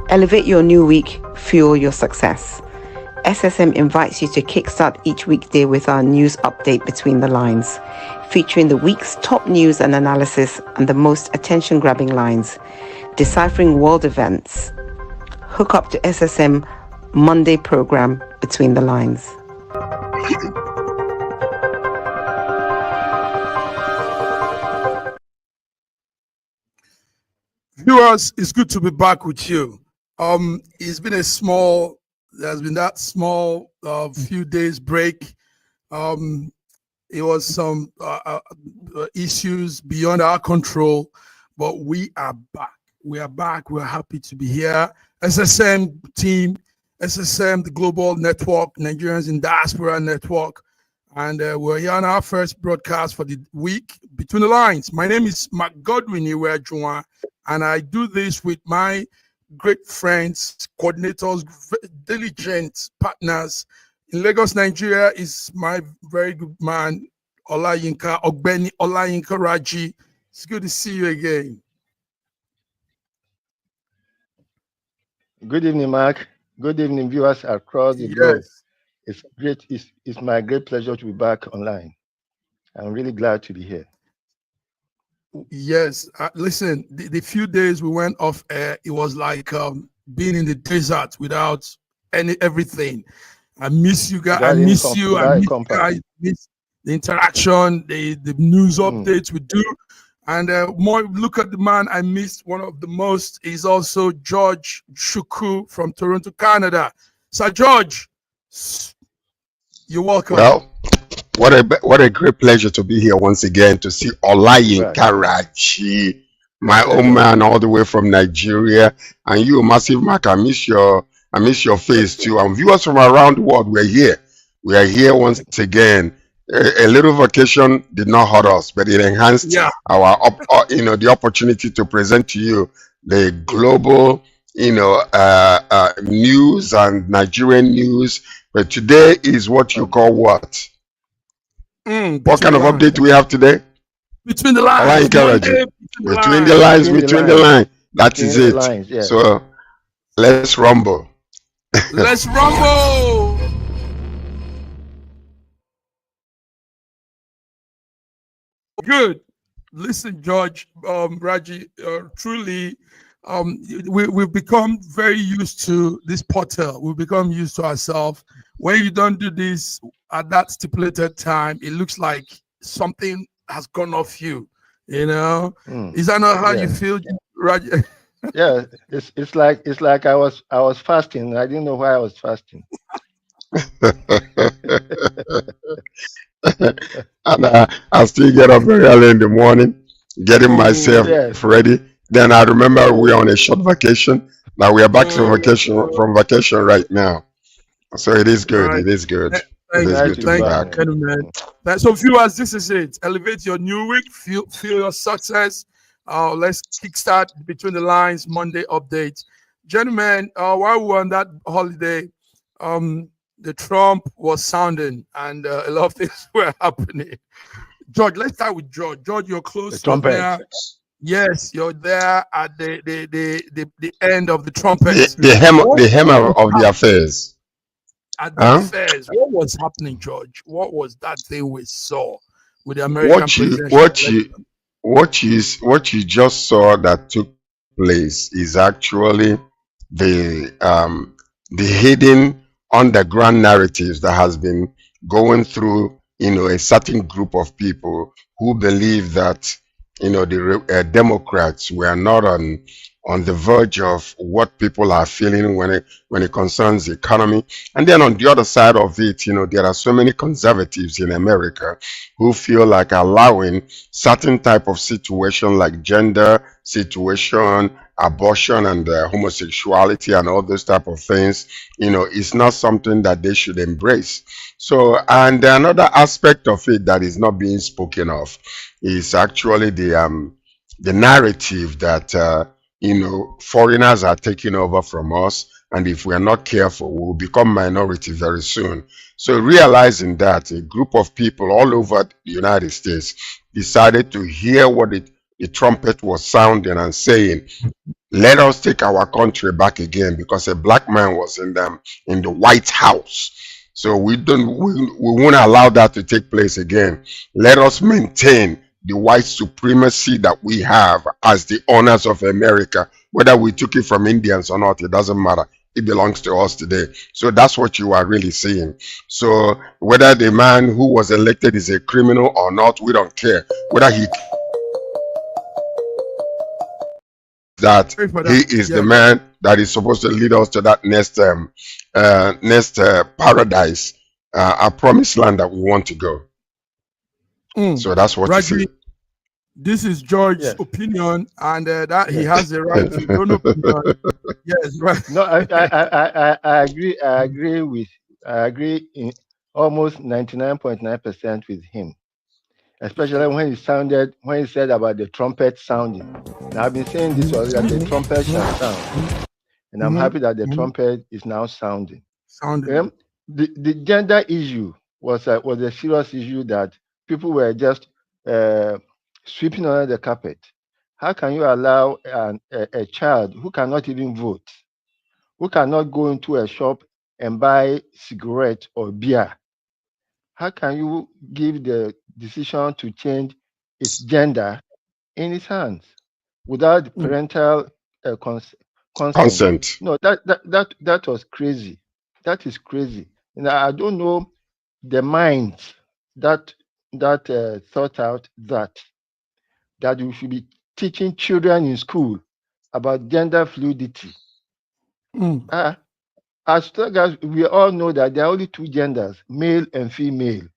Elevate your new week, fuel your success. SSM invites you to kickstart each weekday with our news update Between the Lines, featuring the week's top news and analysis and the most attention-grabbing lines, deciphering world events. Hook up to SSM Monday program Between the Lines. Viewers, it's good to be back with you. It's been there's been that small few days break. It was some issues beyond our control, but we are back. We are back. We're happy to be here. SSM team, SSM, the global network, Nigerians in Diaspora Network. And we're here on our first broadcast for the week, Between the Lines. My name is Mark Godwin Iwejuwa, and I do this with my great friends, coordinators, diligent partners. In Lagos, Nigeria is my very good man, Ogbeni Olayinka Raji. It's good to see you again. Good evening, Mark. Good evening, viewers across the globe. It's my great pleasure to be back online. I'm really glad to be here. Yes, listen, the few days we went off air, it was like being in the desert without everything. I miss you guys. I miss you. I miss the interaction, the news updates we do. And more, look at the man I missed. One of the most is also George Shuku from Toronto, Canada. Sir George, you're welcome. Well, what a great pleasure to be here once again to see Olayinka Raji, my own man all the way from Nigeria, and you, Massive Mark. I miss your face too. And viewers from around the world, we're here. We are here once again. A little vacation did not hurt us, but it enhanced our the opportunity to present to you the global news and Nigerian news. But today is what you call what? What kind of update do we have today? Between the lines. Between the lines. That is it. Lines, yeah. So let's rumble. Let's rumble. Good. Listen, George, Raji, truly, we've become very used to this portal. We've become used to ourselves. When you don't do this at that stipulated time, it looks like something has gone off you. You know, is that not how you feel, Raji? Yeah, it's like I was fasting. I didn't know why I was fasting. And I still get up very early in the morning, getting myself ready. Then I remember we're on a short vacation. Now we are back from vacation right now. So it is good. Right. It is good. Thank you, man. So viewers, this is it. Elevate your new week. Feel your success. Let's kickstart Between the Lines Monday update. Gentlemen, while we were on that holiday, the Trump was sounding and a lot of things were happening. George, let's start with George. George, you're close to there. Yes, you're there at the end of the trumpet. The hammer of the affairs. At the affairs, what was happening, George? What was that thing we saw with the American president? What you just saw that took place is actually the hidden underground narratives that has been going through a certain group of people who believe that the Democrats were not on the verge of what people are feeling when it concerns the economy. And then on the other side of it, there are so many conservatives in America who feel like allowing certain type of situation like gender situation, abortion and homosexuality and all those type of things, is not something that they should embrace. So, and another aspect of it that is not being spoken of is actually the narrative that foreigners are taking over from us, and if we are not careful, we will become minority very soon. So realizing that, a group of people all over the United States decided to hear what the trumpet was sounding and saying, let us take our country back again, because a black man was in the White House. So we won't allow that to take place again. Let us maintain the white supremacy that we have as the owners of America. Whether we took it from Indians or not, it doesn't matter. It belongs to us today. So that's what you are really seeing. So whether the man who was elected is a criminal or not, we don't care. Whether he that he is the man that is supposed to lead us to that next paradise, a promised land that we want to go. So that's what Raji, you see. This is George's opinion, and that he has the right to his own opinion. Yes, right. No, I agree. I agree in almost 99.9% with him, especially when he said about the trumpet sounding. Now, I've been saying this already, that the trumpet shall sound, and I'm happy that the trumpet is now sounding. The gender issue was a serious issue that people were just sweeping under the carpet. How can you allow a child who cannot even vote, who cannot go into a shop and buy cigarette or beer? How can you give the decision to change its gender in his hands without parental consent? No, that was crazy. That is crazy. And I don't know the minds that thought out that we should be teaching children in school about gender fluidity. As long as we all know that there are only two genders, male and female.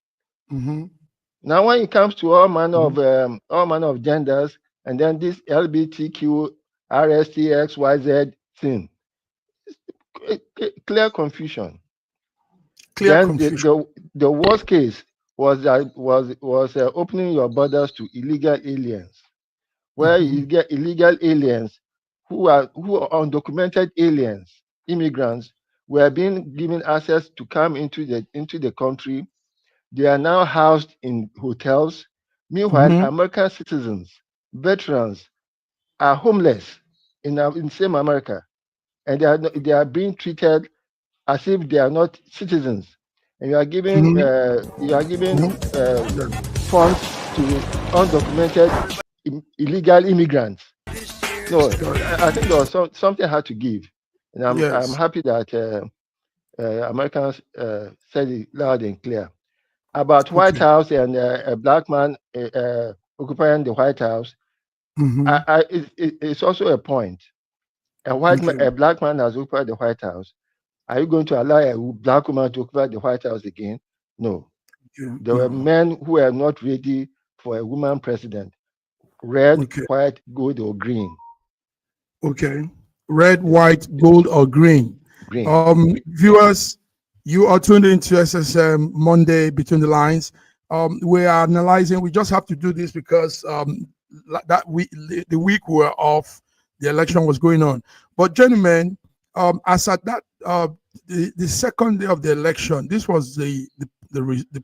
Now, when it comes to all manner of genders, and then this LBTQ, RSTXYZ thing, clear confusion. The worst case was opening your borders to illegal aliens, where you get illegal aliens who are undocumented aliens, immigrants, were being given access to come into the country. They are now housed in hotels. Meanwhile, American citizens, veterans, are homeless in same America, and they are being treated as if they are not citizens. And you are giving funds to undocumented illegal immigrants. No, I think there was something had to give, and I'm happy that Americans said it loud and clear. About White House and a black man occupying the White House, it's also a point. A black man has occupied the White House. Are you going to allow a black woman to occupy the White House again? No. There were men who were not ready for a woman president. Red, white, gold, or green. Red, white, gold, or green. Viewers, you are tuned into SSM Monday Between the Lines. We are analyzing. We just have to do this because the week we were off, the election was going on. But gentlemen, as at that the second day of the election, this was the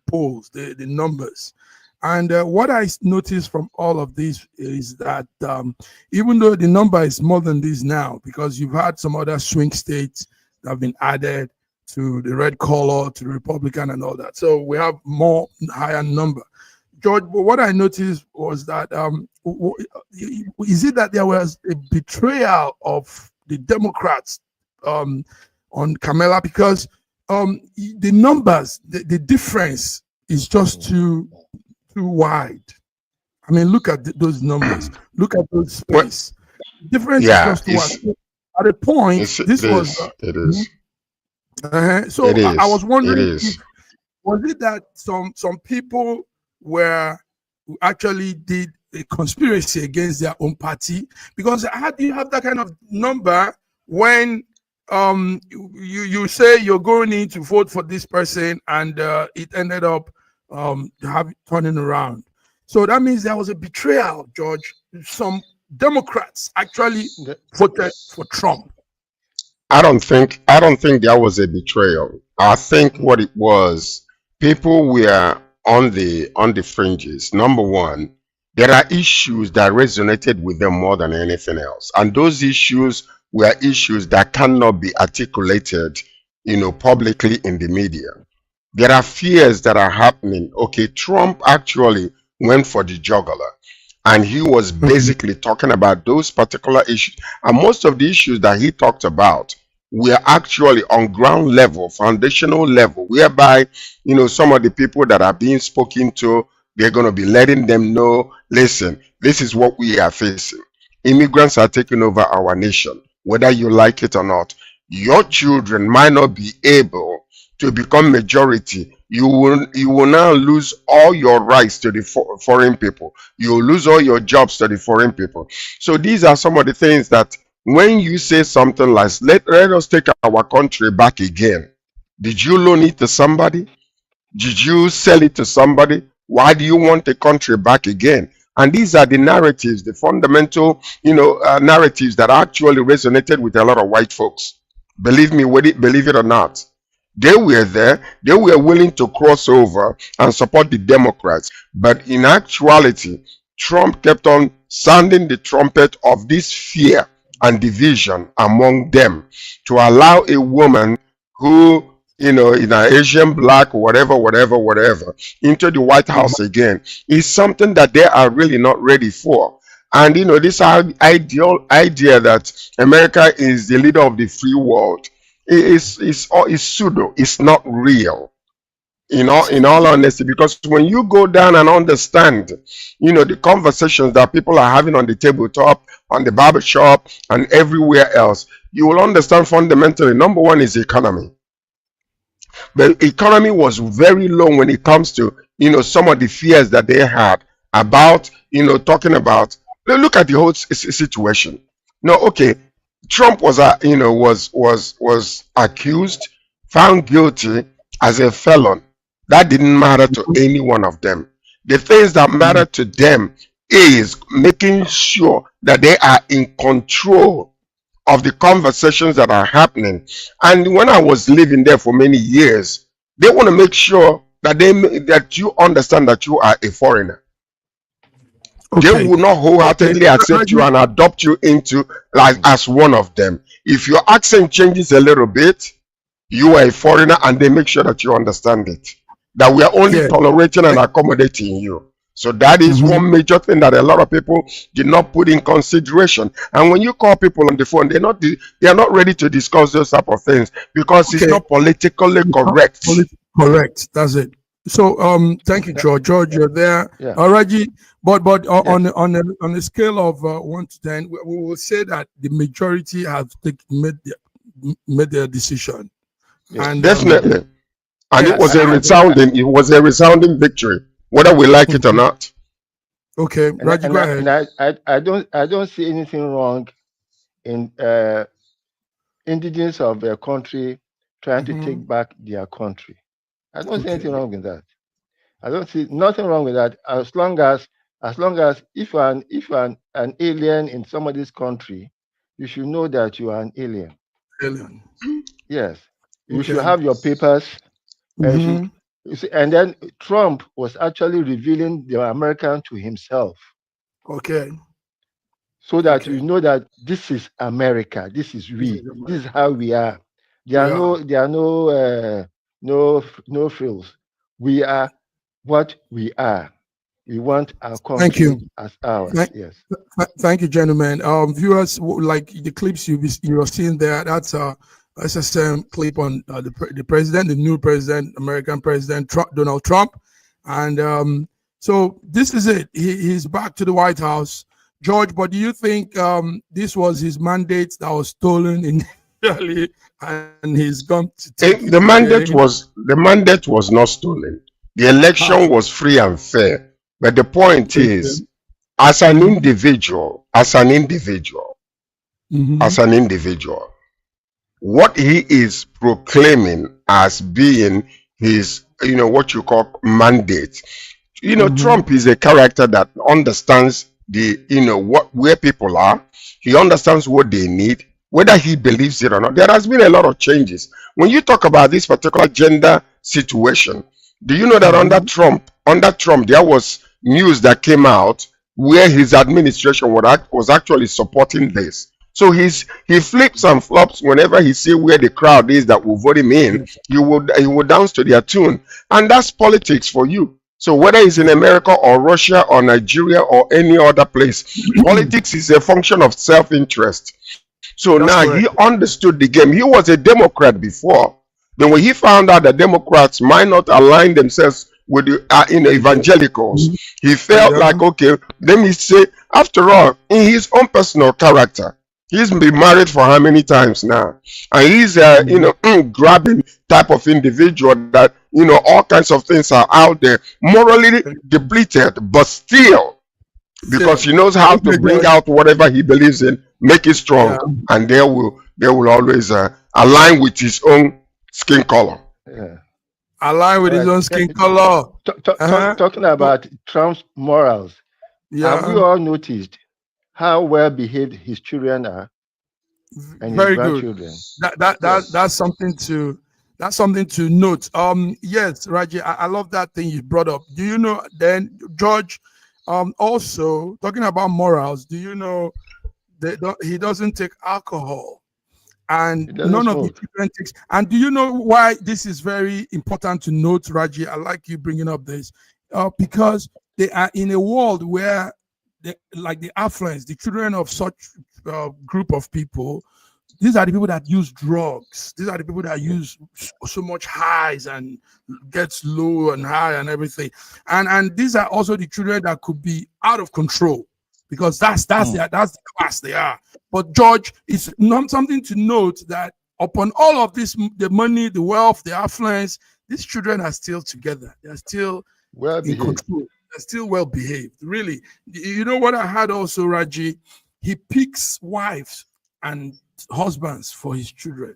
polls, the numbers. And what I noticed from all of this is that even though the number is more than this now, because you've had some other swing states that have been added to the red color, to the Republican and all that. So we have higher number. George, what I noticed was that, is it that there was a betrayal of the Democrats on Kamala? Because the numbers, the difference is just too wide. I mean, look at those numbers. Look at those space. Difference is just too wide. At a point, it is. So I was wondering, was it that some people were actually did a conspiracy against their own party? Because how do you have that kind of number when you say you're going in to vote for this person and it ended up turning around? So that means there was a betrayal, George. Some Democrats actually voted for Trump. I don't think there was a betrayal. I think what it was, people were on the fringes. Number one, there are issues that resonated with them more than anything else. And those issues were issues that cannot be articulated, publicly in the media. There are fears that are happening. Okay, Trump actually went for the jugular, and he was basically talking about those particular issues. And most of the issues that he talked about were actually on ground level, foundational level, whereby, some of the people that are being spoken to, they're going to be letting them know, listen, this is what we are facing. Immigrants are taking over our nation, whether you like it or not. Your children might not be able to become majority. You will now lose all your rights to the foreign people. You will lose all your jobs to the foreign people. So these are some of the things that when you say something like, let us take our country back again. Did you loan it to somebody? Did you sell it to somebody? Why do you want the country back again? And these are the narratives, the fundamental, narratives that actually resonated with a lot of white folks. Believe me, believe it or not. They were there. They were willing to cross over and support the Democrats. But in actuality, Trump kept on sounding the trumpet of this fear and division among them to allow a woman who, in an Asian, black, whatever, into the White House again is something that they are really not ready for. And, this ideal idea that America is the leader of the free world is pseudo. It's not real. In all honesty, because when you go down and understand, the conversations that people are having on the tabletop, on the barbershop, and everywhere else, you will understand fundamentally, number one is economy. The economy was very low when it comes to, some of the fears that they had about, talking about, look at the whole situation. No, okay, Trump was accused, found guilty as a felon. That didn't matter to any one of them. The things that matter to them is making sure that they are in control of the conversations that are happening. And when I was living there for many years, they want to make sure that that you understand that you are a foreigner. Okay. They will not wholeheartedly accept you and adopt you into as one of them. If your accent changes a little bit, you are a foreigner, and they make sure that you understand it. That we are only tolerating and accommodating you. So that is one major thing that a lot of people did not put in consideration. And when you call people on the phone, they are not ready to discuss those type of things because it's not politically correct. Correct. That's it. So thank you, George. George, you're there. Yeah. Reggie, but on a scale of 1 to 10, we will say that the majority have made their decision. Yes. And definitely. And it was a resounding victory, whether we like it or not. Okay, Reggie, go ahead. I don't see anything wrong in indigenous of their country trying to take back their country. I don't see anything wrong with that. I don't see nothing wrong with that. As long as if you're an alien in somebody's country, you should know that you are an alien. Alien. Yes. You should have your papers. And then Trump was actually revealing the American to himself. Okay. So that you know that this is America. This is we. This is how we are. There are no frills. We are what we are. We want our country as ours. Yes. Thank you, gentlemen. Viewers, like the clips you're seeing there, that's SSM clip on the president, the new president, American President Donald Trump. And so this is it. He's back to the White House. George, but do you think this was his mandate that was stolen initially and he's gone to take the mandate was not stolen. The election was free and fair. But the point is, as an individual, what he is proclaiming as being his, what you call mandate. Trump is a character that understands where people are. He understands what they need, whether he believes it or not. There has been a lot of changes. When you talk about this particular gender situation, do you know that under Trump, there was news that came out where his administration was actually supporting this. So he flips and flops whenever he see where the crowd is that will vote him in. He would dance to their tune, and that's politics for you. So whether it's in America or Russia or Nigeria or any other place, politics is a function of self-interest. So That's now correct. he understood the game. He was a Democrat before. Then when he found out that Democrats might not align themselves with the evangelicals, he felt like, okay, let me say, after all, in his own personal character, he's been married for how many times now? And he's grabbing type of individual that, all kinds of things are out there, morally depleted, but still, because he knows how to bring out whatever he believes in, make it strong, and they will always align with his own skin color. Yeah. Align with his own skin color. Talking about Trump's morals, have we all noticed how well behaved his children are and his grandchildren? That's something to note. Yes, Raji, I love that thing you brought up. Do you know then, George? Also talking about morals, do you know that he doesn't take alcohol? And none of the children takes. And do you know why this is very important to note, Raji? I like you bringing up this because they are in a world where, like the affluents, the children of such group of people, these are the people that use drugs. These are the people that use so much highs and gets low and high and everything. And these are also the children that could be out of control, because that's the class they are. But George, it's not something to note that upon all of this, the money, the wealth, the affluence, these children are still together. They're still in control. They're still well behaved. Really, you know what I had also, Raji? He picks wives and husbands for his children.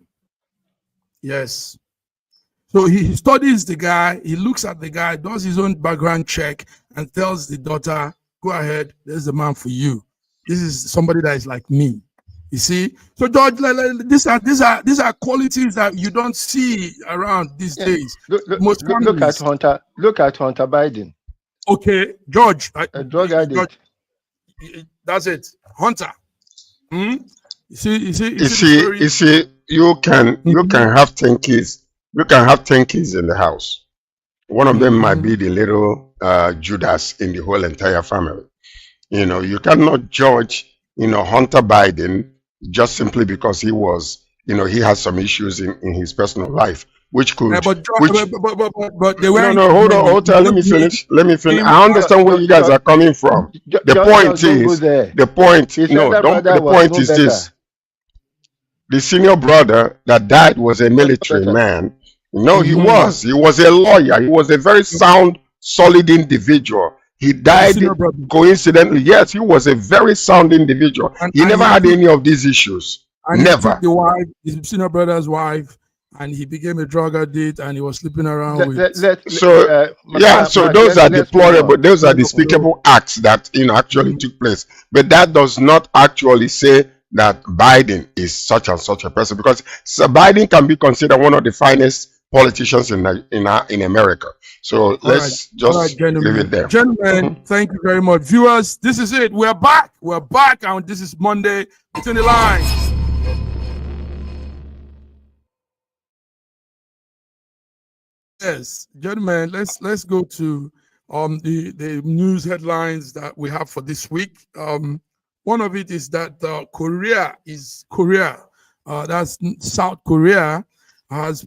Yes. So he studies the guy. He looks at the guy, does his own background check, and tells the daughter, "Go ahead. There's the man for you. This is somebody that is like me." You see, so George, these are qualities that you don't see around these days. Look at Hunter. Look at Hunter Biden. Okay, George. A drug addict. That's it, Hunter. You see, you can have 10 kids. You can have 10 kids in the house. One of them might be the little Judas in the whole entire family. You cannot judge, Hunter Biden just simply because he was, he has some issues in his personal life, which could. But they were. No, hold on. Let me finish. I understand where you guys are coming from. The point is this. The senior brother that died was a military man. No, he was a lawyer. He was a very sound, solid individual. He died coincidentally. Yes, he was a very sound individual. He never had any of these issues. Never. He took his senior brother's wife, and he became a drug addict, and he was sleeping around with. So those are deplorable. Those are despicable acts that actually took place. But that does not actually say that Biden is such and such a person, because Biden can be considered one of the finest politicians in America. So let's just leave it there. Gentlemen, thank you very much. Viewers, this is it. We're back, and this is Monday Between the Lines. Yes, gentlemen, let's go to the news headlines that we have for this week. One of it is that Korea, that's South Korea, has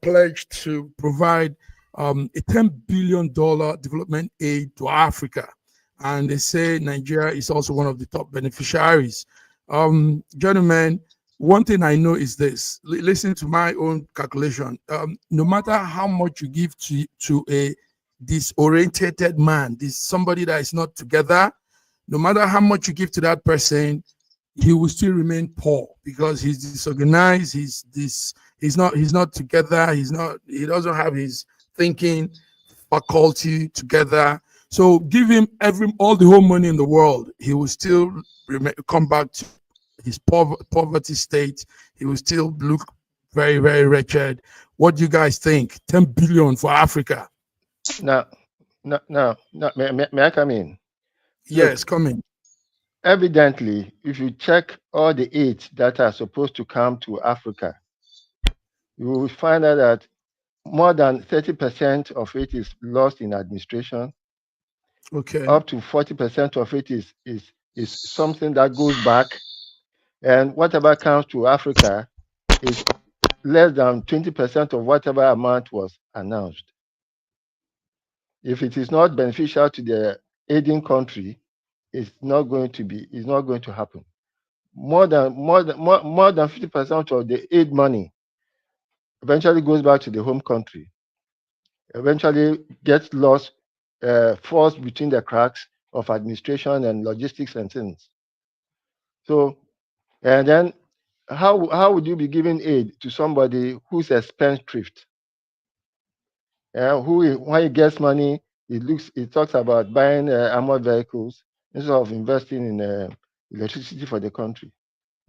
pledged to provide a $10 billion development aid to Africa. And they say Nigeria is also one of the top beneficiaries. Gentlemen, one thing I know is this. Listen to my own calculation. No matter how much you give to a disorientated man, somebody that is not together, no matter how much you give to that person, he will still remain poor because he's disorganized. He's not together. He doesn't have his thinking faculty together. So give him all the whole money in the world, he will still come back to his poverty state. He will still look very, very wretched. What do you guys think? 10 billion for Africa. No. May I come in? Yes, coming. Evidently, if you check all the aid that are supposed to come to Africa, you will find out that more than 30% of it is lost in administration. Okay. Up to 40% of it is something that goes back. And whatever comes to Africa is less than 20% of whatever amount was announced. If it is not beneficial to the aiding country, it's not going to happen. More than 50% of the aid money eventually goes back to the home country, eventually gets lost, falls between the cracks of administration and logistics and things. So, and then how would you be giving aid to somebody who's a spendthrift? When he gets money, it talks about buying armored vehicles instead of investing in electricity for the country.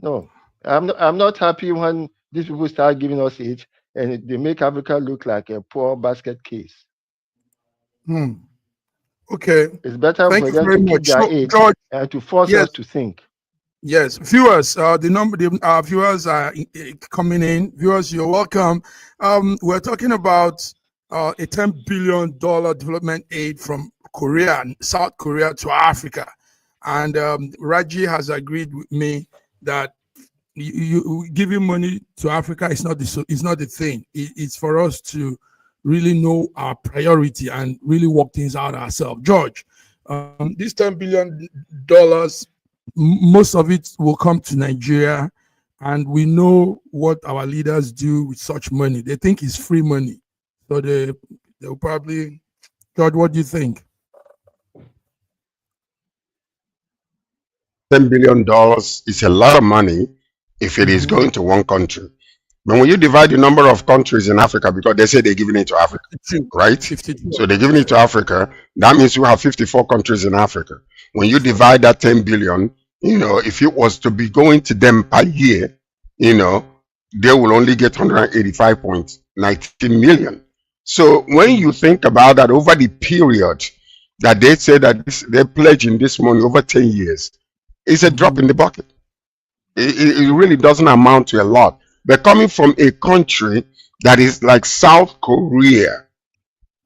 No, I'm not happy when these people start giving us aid and they make Africa look like a poor basket case. Hmm. Okay. It's better Thank for you them very to keep much. their So, aid George, and to force yes, us to think. yes. Viewers, the viewers are coming in. Viewers, you're welcome. We're talking about a $10 billion development aid from Korea, South Korea to Africa. And Raji has agreed with me that giving money to Africa is not the thing. It's for us to really know our priority and really work things out ourselves. George, this $10 billion, most of it will come to Nigeria, and we know what our leaders do with such money. They think it's free money, so they'll probably. George, what do you think? $10 billion is a lot of money if it is going to one country. But when you divide the number of countries in Africa, because they say they're giving it to Africa, 52. right? 52. So they're giving it to Africa. That means you have 54 countries in Africa. When you divide that 10 billion, if it was to be going to them per year, they will only get 185.19 million. So when you think about that over the period that they say that they're pledging this money over 10 years, it's a drop in the bucket. It really doesn't amount to a lot. But coming from a country that is like South Korea,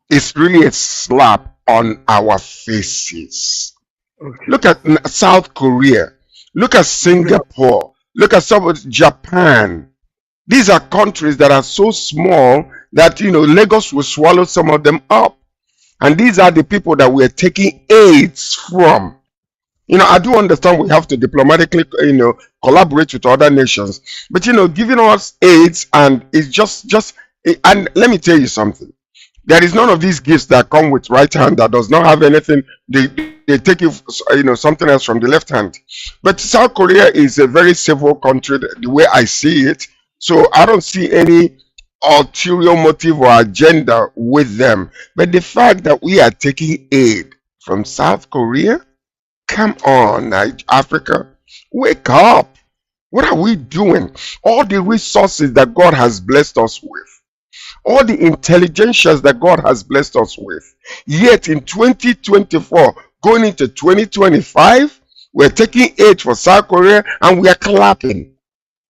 it's really a slap on our faces. Okay. Look at South Korea. Look at Singapore. Look at some of Japan. These are countries that are so small that Lagos will swallow some of them up. And these are the people that we're taking aids from. I do understand we have to diplomatically, collaborate with other nations, but giving us aids, and it's just. And let me tell you something. There is none of these gifts that come with right hand that does not have anything. They take you, something else from the left hand. But South Korea is a very civil country, the way I see it. So I don't see any ulterior motive or agenda with them. But the fact that we are taking aid from South Korea, come on, Africa, wake up. What are we doing? All the resources that God has blessed us with, all the intelligences that God has blessed us with, yet in 2024, going into 2025, we're taking aid for South Korea and we are clapping.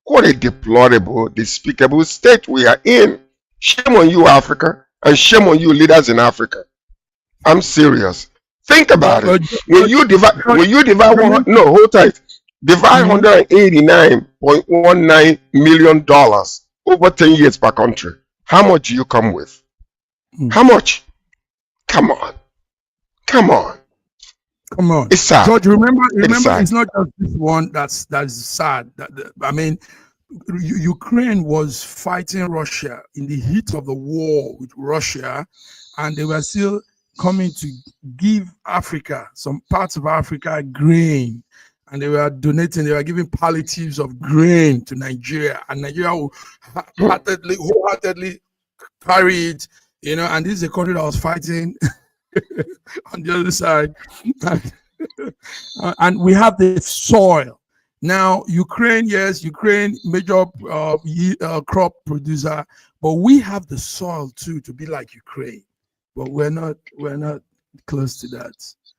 What a deplorable, despicable state we are in. Shame on you, Africa, and shame on you, leaders in Africa. I'm serious. Think about it. When you divide hold tight. Divide $189.19 million over 10 years per country. How much do you come with? How much? Come on. It's sad. George, remember, it's not just this one that's sad. Ukraine was fighting Russia in the heat of the war with Russia, and they were still coming to give Africa, some parts of Africa, grain, and they were giving palliatives of grain to Nigeria, and Nigeria wholeheartedly carry it, and this is a country that was fighting on the other side. And we have the soil. Now, Ukraine, major crop producer, but we have the soil too to be like Ukraine. But we're not close to that.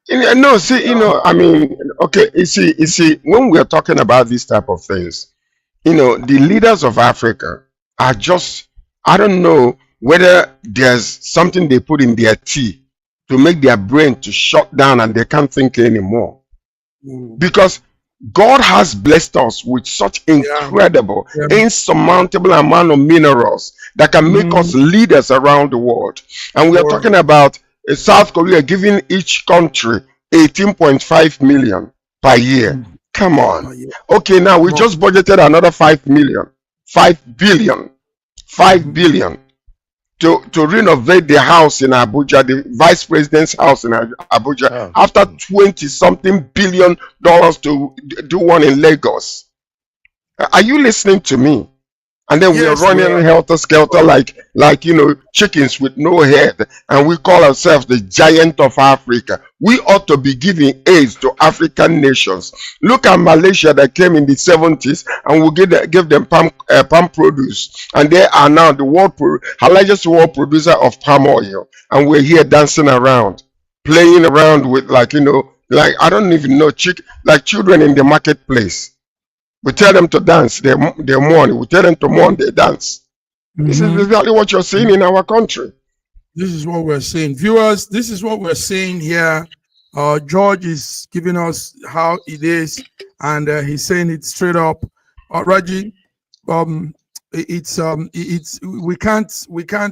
No, see, I mean, okay, you see, when we are talking about these type of things, the leaders of Africa are just, I don't know whether there's something they put in their tea to make their brain to shut down and they can't think anymore. Because God has blessed us with such incredible, insurmountable amount of minerals that can make us leaders around the world. And we are talking about South Korea giving each country 18.5 million per year. Come on. Okay, now we just budgeted another 5 million, 5 billion, 5 billion to renovate the house in Abuja, the vice president's house in Abuja, after 20 something billion dollars to do one in Lagos. Are you listening to me? And then we are running helter skelter like chickens with no head, and we call ourselves the giant of Africa. We ought to be giving aid to African nations. Look at Malaysia that came in the 70s, and we give them palm produce, and they are now the largest world producer of palm oil, and we're here dancing around, playing around with like I don't even know, like children in the marketplace. We tell them to dance, they mourn. We tell them to mourn, they dance. This is exactly what you're seeing in our country. This is what we're saying. Viewers, this is what we're saying here. George is giving us how it is, and he's saying it straight up. Raji, we can't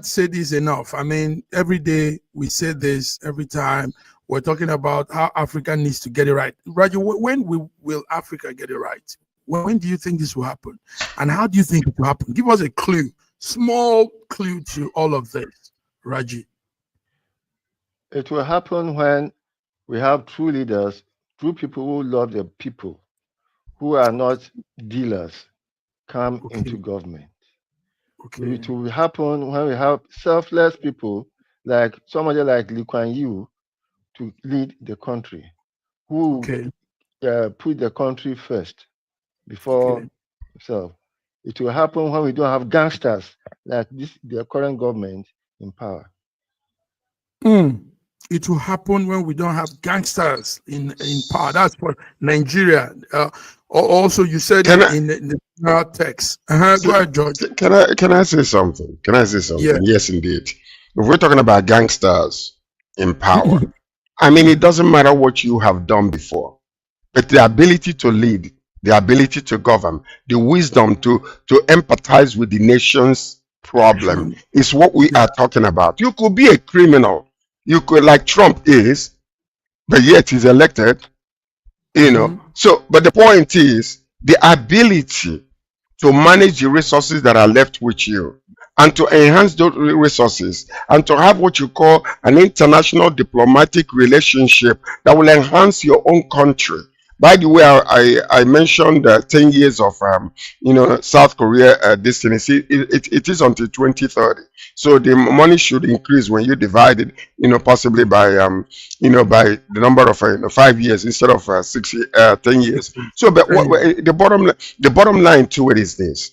say this enough. I mean, every day we say this, every time we're talking about how Africa needs to get it right. Raji, when will Africa get it right? When do you think this will happen? And how do you think it will happen? Give us a clue, small clue to all of this, Raji. It will happen when we have true leaders, true people who love their people, who are not dealers, come into government. It will happen when we have selfless people, like somebody like Lee Kuan Yew, to lead the country, who put the country first before himself. It will happen when we don't have gangsters like the current government in power. It will happen when we don't have gangsters in power. That's for Nigeria. Also, you said in the text. Go ahead, George. Can I say something? Yeah. Yes, indeed. If we're talking about gangsters in power, I mean, it doesn't matter what you have done before, but the ability to lead, the ability to govern, the wisdom to empathize with the nation's problem is what we are talking about. You could be a criminal. You could, like Trump is, but yet he's elected, So, but the point is the ability to manage the resources that are left with you and to enhance those resources and to have what you call an international diplomatic relationship that will enhance your own country. By the way, I mentioned 10 years of South Korea destiny. It is until 2030. So the money should increase when you divide it, possibly by by the number of 5 years instead of 10 years. So, but the bottom line to it is this.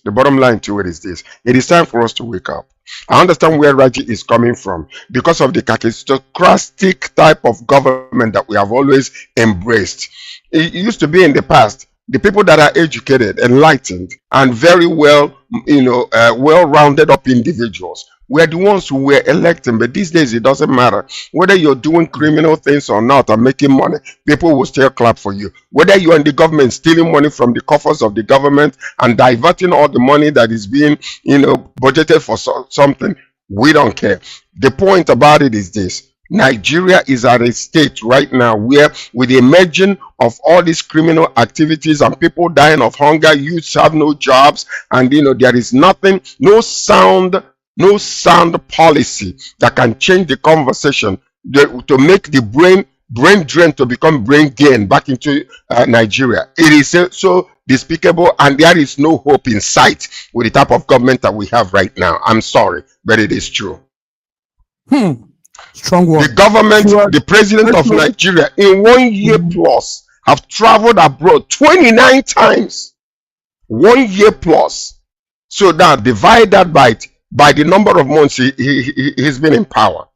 It is time for us to wake up. I understand where Raji is coming from because of the characteristic type of government that we have always embraced. It used to be in the past, the people that are educated, enlightened, and very well, well-rounded up individuals were the ones who were elected. But these days, it doesn't matter. Whether you're doing criminal things or not and making money, people will still clap for you. Whether you're in the government stealing money from the coffers of the government and diverting all the money that is being, budgeted for something, we don't care. The point about it is this. Nigeria is at a state right now where, with the emerging of all these criminal activities and people dying of hunger, youths have no jobs, and there is nothing, no sound policy that can change the conversation to make the brain drain to become brain gain back into Nigeria. It is so despicable, and there is no hope in sight with the type of government that we have right now. I'm sorry, but it is true. Strong one. The government, the president of Nigeria, in 1 year plus, have traveled abroad 29 times. 1 year plus. So now divide that by the number of months he's been in power,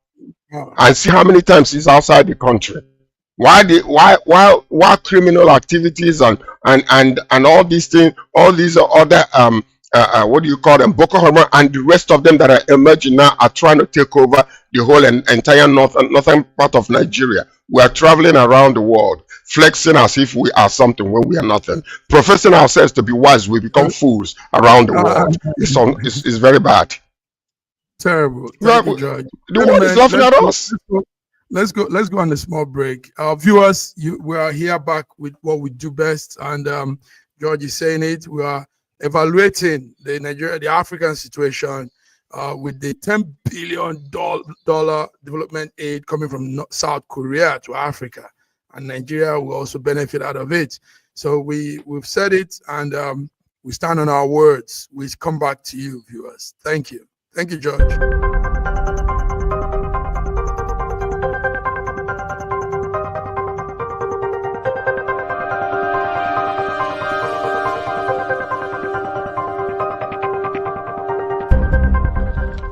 and see how many times he's outside the country. Why criminal activities and all these things, all these other what do you call them, Boko Haram and the rest of them that are emerging now are trying to take over the whole entire northern part of Nigeria. We are traveling around the world, flexing as if we are something when we are nothing. Professing ourselves to be wise, we become fools around the world. It's very bad. Terrible. Thank you, George. The world is laughing at us. Let's go on a small break. Viewers, we are here back with what we do best, and George is saying it. We are evaluating the African situation with the $10 billion development aid coming from South Korea to Africa, and Nigeria will also benefit out of it. So we've said it, and we stand on our words. We come back to you, viewers. Thank you. Thank you, George.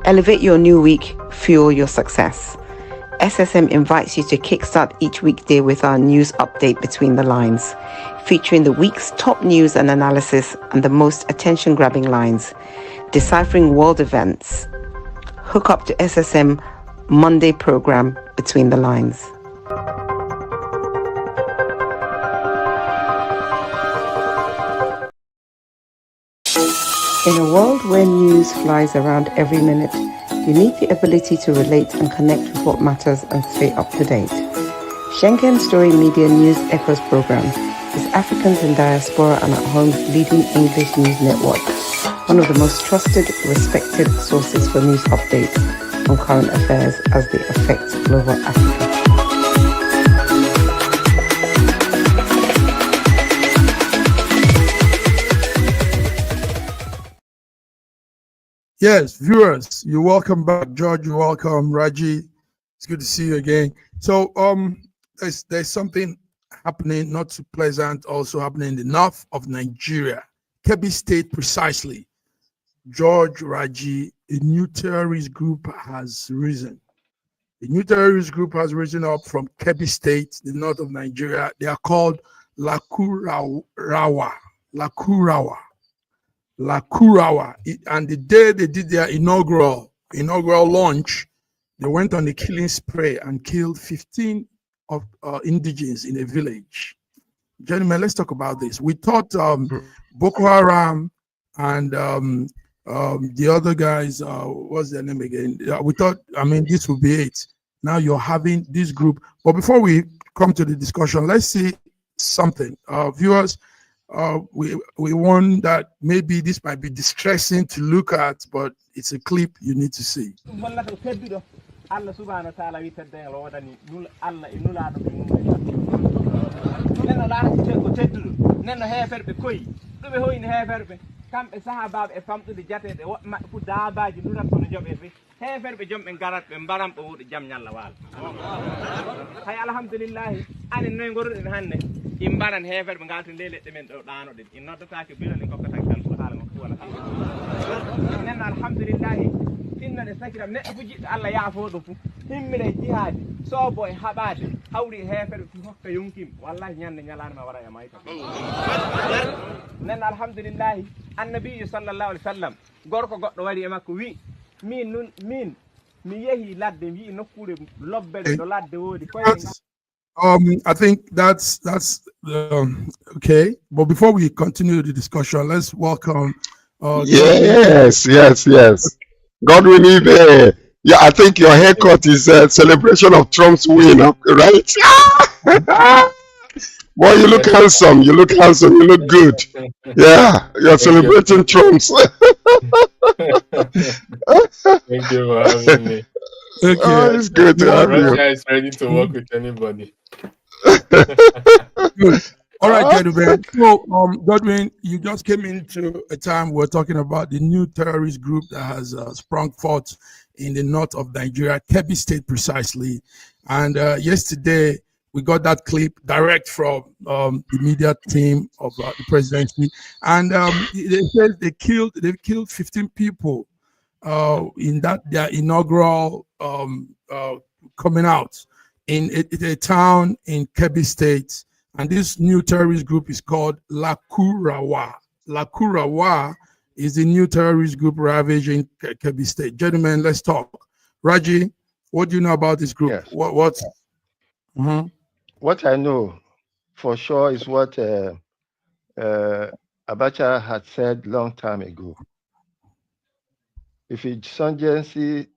Elevate your new week, fuel your success. SSM invites you to kickstart each weekday with our news update Between the Lines, featuring the week's top news and analysis and the most attention-grabbing lines, deciphering world events. Hook up to SSM Monday program Between the Lines. In a world where news flies around every minute, you need the ability to relate and connect with what matters and stay up to date. Schengen Story Media News Echoes program is Africans in Diaspora and at Home's leading English news network, one of the most trusted, respected sources for news updates on current affairs as they affect global Africa. Yes, viewers, you're welcome back. George, you're welcome. Raji, it's good to see you again. So there's something happening, not too pleasant, also happening in the north of Nigeria, Kebbi State precisely. George, Raji, a new terrorist group has risen. A new terrorist group has risen up from Kebbi State, the north of Nigeria. They are called Lakurawa. And the day they did their inaugural launch, they went on a killing spree and killed 15 of indigenes in a village. Gentlemen, let's talk about this. We thought Boko Haram and the other guys, what's their name again? We thought, this would be it. Now you're having this group. But before we come to the discussion, let's see something. Viewers, we want that maybe this might be distressing to look at, but it's a clip you need to see. kamɓe sahabaɓe e famɗude jateɗe woɓɓe maɓɓe fu daabaji durat kono joɓe ɓe heefere ɓe joom ɓe garat ɓe mbaram ɓe wuuɗo jaam ñalla waalo hay alhamdulillahi anen noye goruɗen hannde in mbaran heefere ɓe ngalta nde leɗɗe men ɗo ɗanoɗen in noddatake bilon en kokkatake tan ko haala makko wala nen alhamdulillahi tinnane sakiram neɗɗo fu jiɗɗo Allah yaafo ɗum fu himmire jihaade soobo e haɓade hawri heefere fu hokka yonkim wallahi ñande ñalanema wara e mayta nen alhamdulillahi annabiyu sallallahu alaihi wasallam gorko goɗɗo wari e makko wi min mi yehi ladde wi nokkure lobbede do ladde wodi I think that's okay. But before we continue the discussion, let's welcome yes. Godwin Ibe. Yeah, I think your haircut is a celebration of Trump's win, right? Boy, you look handsome. You look good. Yeah, you're celebrating Trump's. Thank you for having me. Okay. Oh, it's good to have you. Russia is ready to work with anybody. Good. All right, gentlemen. So, Godwin, you just came into a time we're talking about the new terrorist group that has sprung forth in the north of Nigeria, Kebbi State precisely. And yesterday, we got that clip direct from the media team of the presidency, and they said they've killed 15 people in their inaugural coming out. in a town in Kebbi State, and this new terrorist group is called Lakurawa. Lakurawa is the new terrorist group ravaging Kebbi State. Gentlemen, let's talk. Raji, what do you know about this group? Yes. What? What I know for sure is what Abacha had said long time ago. If insurgency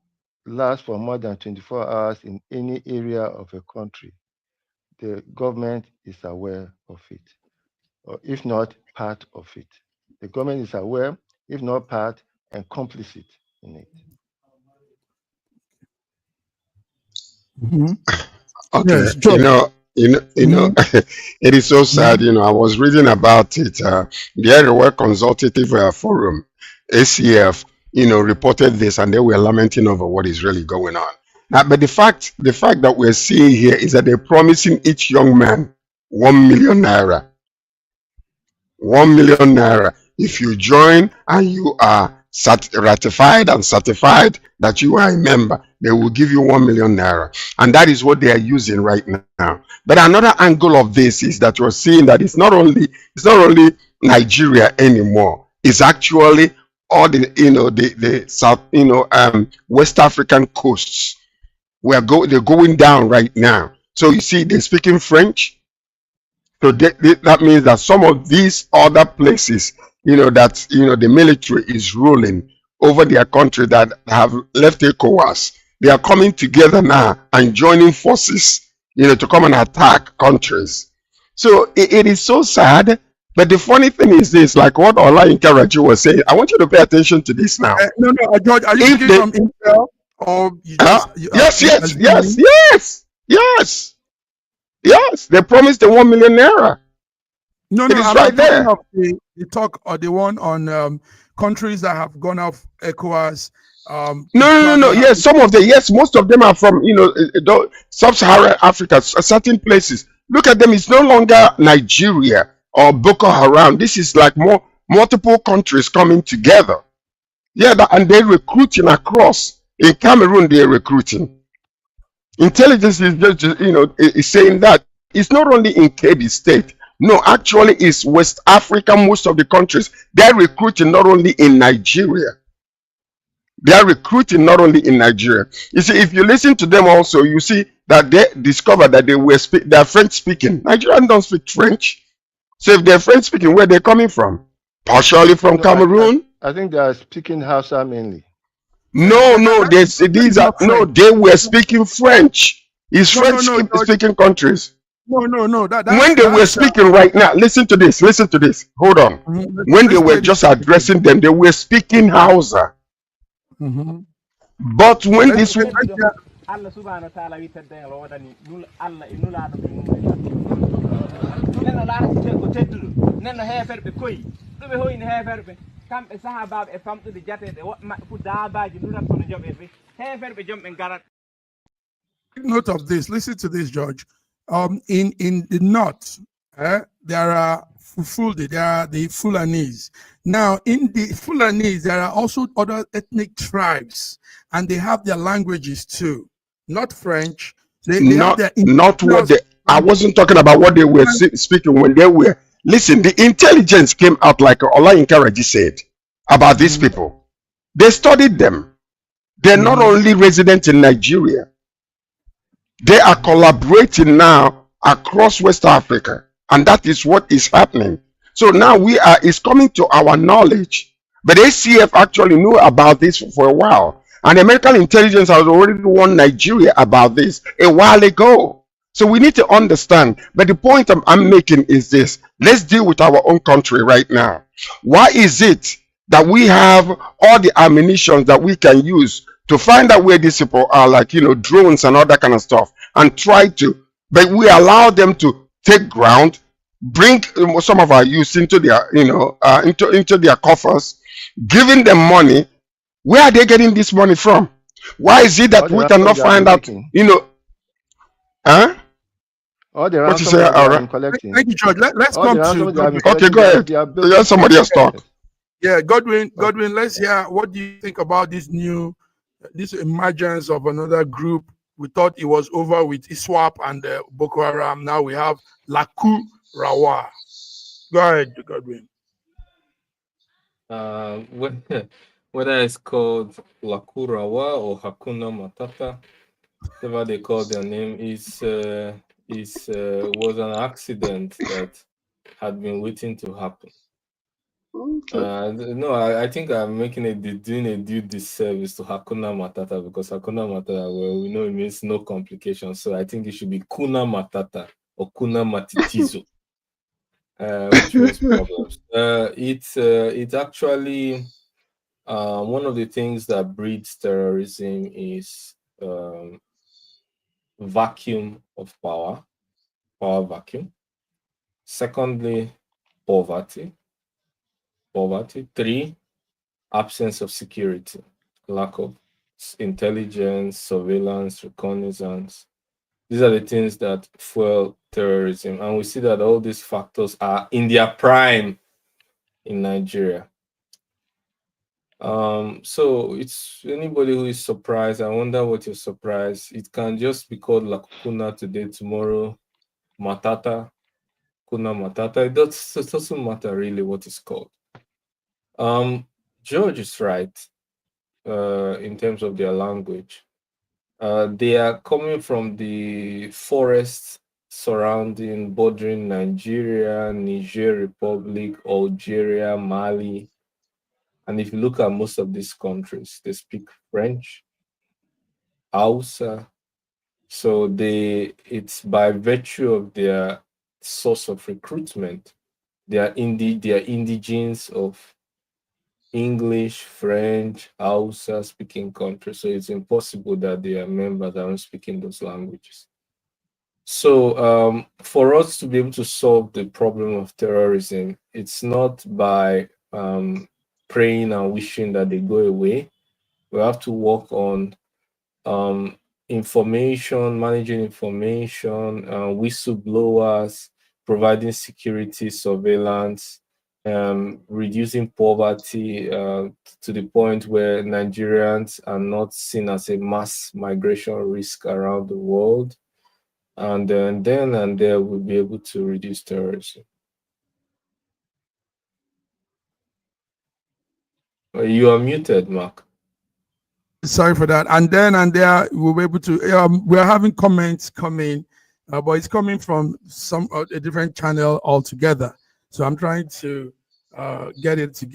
lasts for more than 24 hours in any area of a country, the government is aware of it, or if not, part of it. The government is aware, if not part, and complicit in it. Okay, Yes, George. it is so sad. I was reading about it. The Everywhere Consultative Forum, ACF, reported this, and they were lamenting over what is really going on. Now, but the fact that we're seeing here is that they're promising each young man 1 million naira. 1 million naira. If you join and you are ratified and certified that you are a member, they will give you 1 million naira. And that is what they are using right now. But another angle of this is that you're seeing that it's not only Nigeria anymore. It's actually all the South, West African coasts. They're going down right now. So you see, they're speaking French. So that means that some of these other places, that the military is ruling over their country that have left ECOWAS, they are coming together now and joining forces, to come and attack countries. So it is so sad. But the funny thing is this, like what Ola Inkaraji was saying, I want you to pay attention to this now. No, George, are you speaking from Intel? Or Yes. They promised the 1 million naira. No, it is I'm right there. Of the talk or the one on countries that have gone off ECOWAS. No. Yes, most of them are from sub-Saharan Africa, certain places. Look at them. It's no longer Nigeria or Boko Haram. This is like multiple countries coming together. Yeah, and they're recruiting across. In Cameroon, they're recruiting. Intelligence is just is saying that it's not only in Kebbi State. No, actually, it's West Africa. Most of the countries, they're recruiting not only in Nigeria. They are recruiting not only in Nigeria. You see, if you listen to them also, you see that they discovered that they're French speaking. Nigerians don't speak French. So if they're French speaking, where they're coming from? Partially from Cameroon. I think they are speaking Hausa mainly. No, they were speaking French. It's French speaking countries. No. When they were speaking right now, listen to this. Hold on. When they were just addressing them, they were speaking Hausa. But when this note of this. Listen to this, George. In the north, there are Fulfulde, there are the Fulanese. Now, in the Fulanese, there are also other ethnic tribes, and they have their languages too. Not French. I wasn't talking about what they were speaking when they were. Listen, the intelligence came out like Ola Inkaraji said about these people. They studied them. They're not only resident in Nigeria. They are collaborating now across West Africa. And that is what is happening. So now it's coming to our knowledge. But ACF actually knew about this for a while. And American intelligence has already warned Nigeria about this a while ago. So we need to understand. But the point I'm making is this. Let's deal with our own country right now. Why is it that we have all the ammunition that we can use to find out where these people are, like, drones and all that kind of stuff, and but we allow them to take ground, bring some of our youth into their, into their coffers, giving them money. Where are they getting this money from? Why is it that we cannot find out, All the what you say, Aura? collecting. Thank you, George. Let's come to Okay, go ahead. Let somebody else talk. Yeah, Godwin, let's hear, what do you think about this emergence of another group We thought it was over with ISWAP and Boko Haram. Now we have Laku Rawa. Go ahead, Godwin. Whether it's called Lakurawa or Hakuna Matata, whatever they call their name, was an accident that had been waiting to happen. No, I think I'm doing a due disservice to Hakuna Matata, because Hakuna Matata, well, we know it means no complications. So I think it should be Kuna Matata or Kuna Matitizo, which means problems. It's actually one of the things that breeds terrorism is vacuum of power vacuum. Secondly, poverty. 3, absence of security, lack of intelligence, surveillance, reconnaissance. These are the things that fuel terrorism. And we see that all these factors are in their prime in Nigeria. So it's anybody who is surprised, I wonder what you're surprised. It can just be called Lakuna today, tomorrow, Matata, Kuna Matata. It doesn't matter really what it's called. George is right in terms of their language. They are coming from the forests surrounding, bordering Nigeria, Niger Republic, Algeria, Mali. And if you look at most of these countries, they speak French, Hausa. So it's by virtue of their source of recruitment, they are indigenes of English, French, Hausa speaking countries. So it's impossible that they are members that aren't speaking those languages. So for us to be able to solve the problem of terrorism, it's not by praying and wishing that they go away. We have to work on information, managing information, whistleblowers, providing security surveillance, reducing poverty to the point where Nigerians are not seen as a mass migration risk around the world. And then and there we'll be able to reduce terrorism. You are muted, Mark. Sorry for that. And there we'll be able to. We're having comments coming, but it's coming from a different channel altogether. So I'm trying to get it to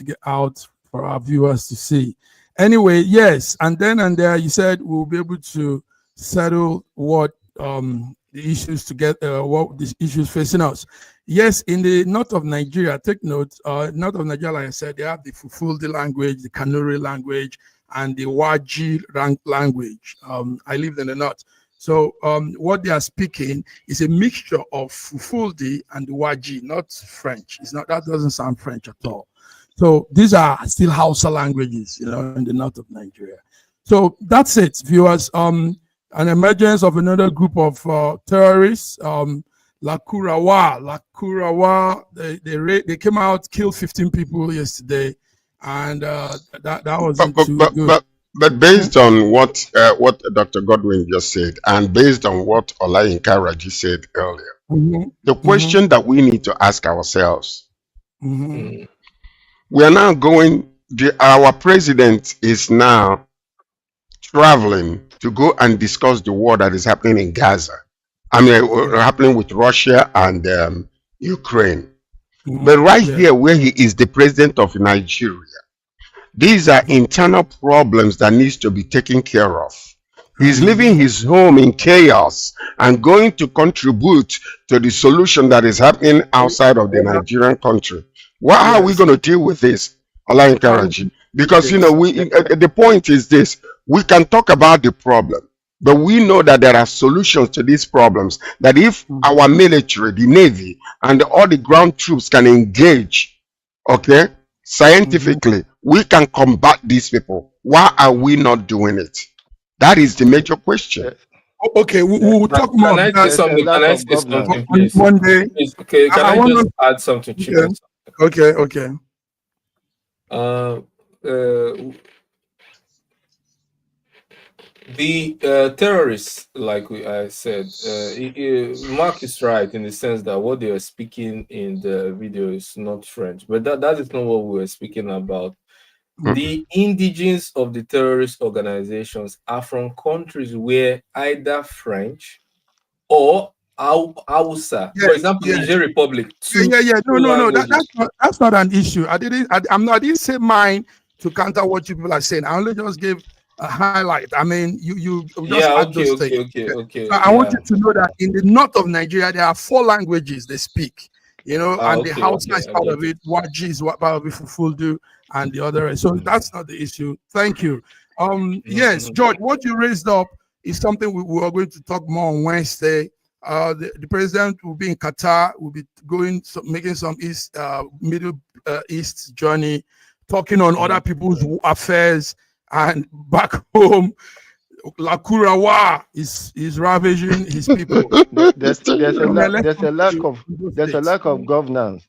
get out for our viewers to see. Anyway, yes, and there you said we'll be able to settle what the issues what the issues facing us. Yes, in the north of Nigeria, take note, north of Nigeria, like I said, they have the Fulfulde language, the Kanuri language, and the Waji language. I live in the north. So what they are speaking is a mixture of Fulfulde and the Waji, not French. That doesn't sound French at all. So these are still Hausa languages, in the north of Nigeria. So that's it, viewers. An emergence of another group of terrorists, Lakurawa, they came out, killed 15 people yesterday, and that wasn't too good. But based on what Dr. Godwin just said, and based on what Olayinka Raji said earlier, the question that we need to ask ourselves, we are now our president is now traveling to go and discuss the war that is happening in Gaza. I mean, happening with Russia and Ukraine. But right here, where he is the president of Nigeria, these are internal problems that needs to be taken care of. He's leaving his home in chaos and going to contribute to the solution that is happening outside of the Nigerian country. How are we going to deal with this, Olayinka Raji? Because the point is this: we can talk about the problem, but we know that there are solutions to these problems. That if our military, the Navy, and all the ground troops can engage, scientifically, we can combat these people. Why are we not doing it? That is the major question. Okay, we'll talk more. Can I say something, please? One day. Okay, can I just add something, Chico? Okay. The terrorists, like I said, Mark is right in the sense that what they are speaking in the video is not French, but that is not what we were speaking about. The indigenes of the terrorist organizations are from countries where either French or Hausa, for Yes, example, yes. Niger Republic, two, Yeah. two No. languages. That's not an issue. I didn't say mine to counter what you people are saying. I only just gave a highlight. I mean, you just Yeah, add okay, those things. okay, okay, okay. So I want Yeah. you to know that in the north of Nigeria, there are 4 languages they speak. And the Okay, Hausa okay. is I part get of it. it, Waji is what part of it, Fulfuldu, and the other. So that's not the issue. Thank you. Yes, Mhm. George, what you raised up is something we are going to talk more on Wednesday. The president will be in Qatar, will be making some Middle East journey, talking on other Mhm. people's affairs, and back home, Lakurawa is ravaging his people. There's a lack of government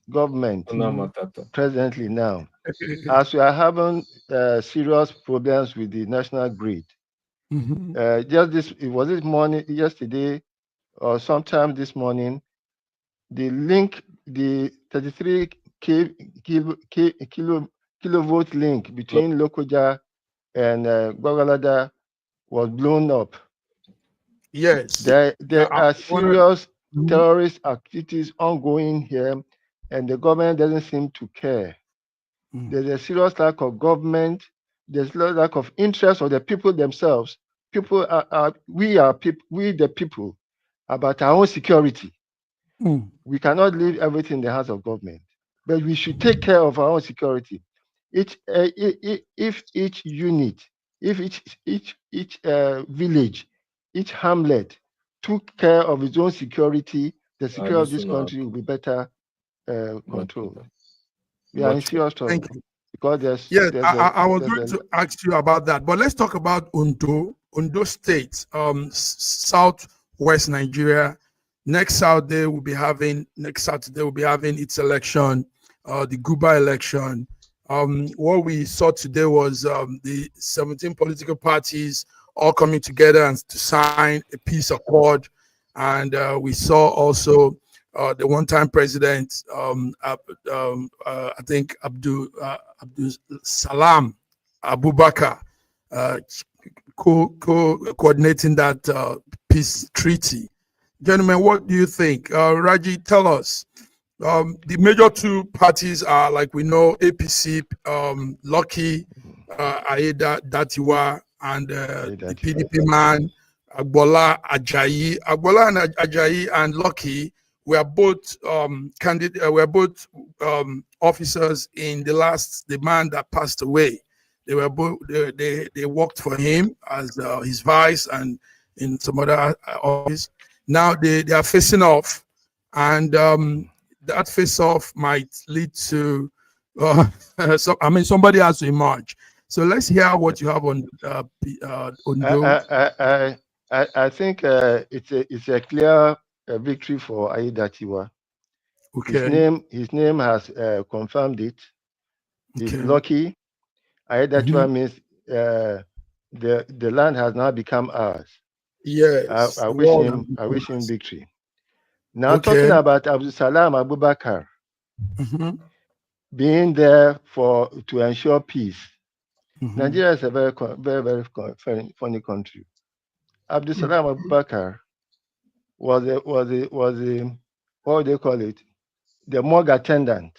Ona Matata. presently now, as we are having serious problems with the national grid. Just this, it was this morning, yesterday, or sometime this morning, the 33 kilovolt link between Lokoja and Gwagalada was blown up. Yes. There are serious terrorist activities ongoing here, and the government doesn't seem to care. There's a serious lack of government. There's a lack of interest of the people themselves. We the people, about our own security. We cannot leave everything in the hands of government, but we should take care of our own security. If each unit, if each village, each hamlet took care of its own security, the security of This this will not country will happen. be better Much controlled. better. We are in Much better. serious trouble Thank you. because Yes, there's I was there's going a to ask you about that, but let's talk about Ondo State, southwest Nigeria. Next Saturday we'll be having its election, the Guba election. What we saw today was the 17 political parties all coming together and to sign a peace accord, and we saw also the one-time president, I think Abdul Salam Abubakar, uh, coordinating that peace treaty. Gentlemen, what do you think? Raji, tell us. The major two parties are, like we know, APC, Lucky, Aida Datiwa, and the PDP man, Agbola Ajayi. Agbola and Ajayi and Lucky were both officers in the man that passed away. They were both they worked for him as his vice and in some other office. Now they are facing off, and that face off might lead to somebody has to emerge. So let's hear what you have on Ondo. I think it's a clear victory for Aidatiwa. Okay. His name has confirmed it. He's Okay. lucky. Aidatiwa means the land has now become ours. Yes. I The wish world has him become us. victory. Now talking Okay. about Abdul Salam Abubakar Mhm. being there to ensure peace. Mhm. Nigeria is a very funny country. Abdul Salam Abubakar was a what do they call it? The morgue attendant.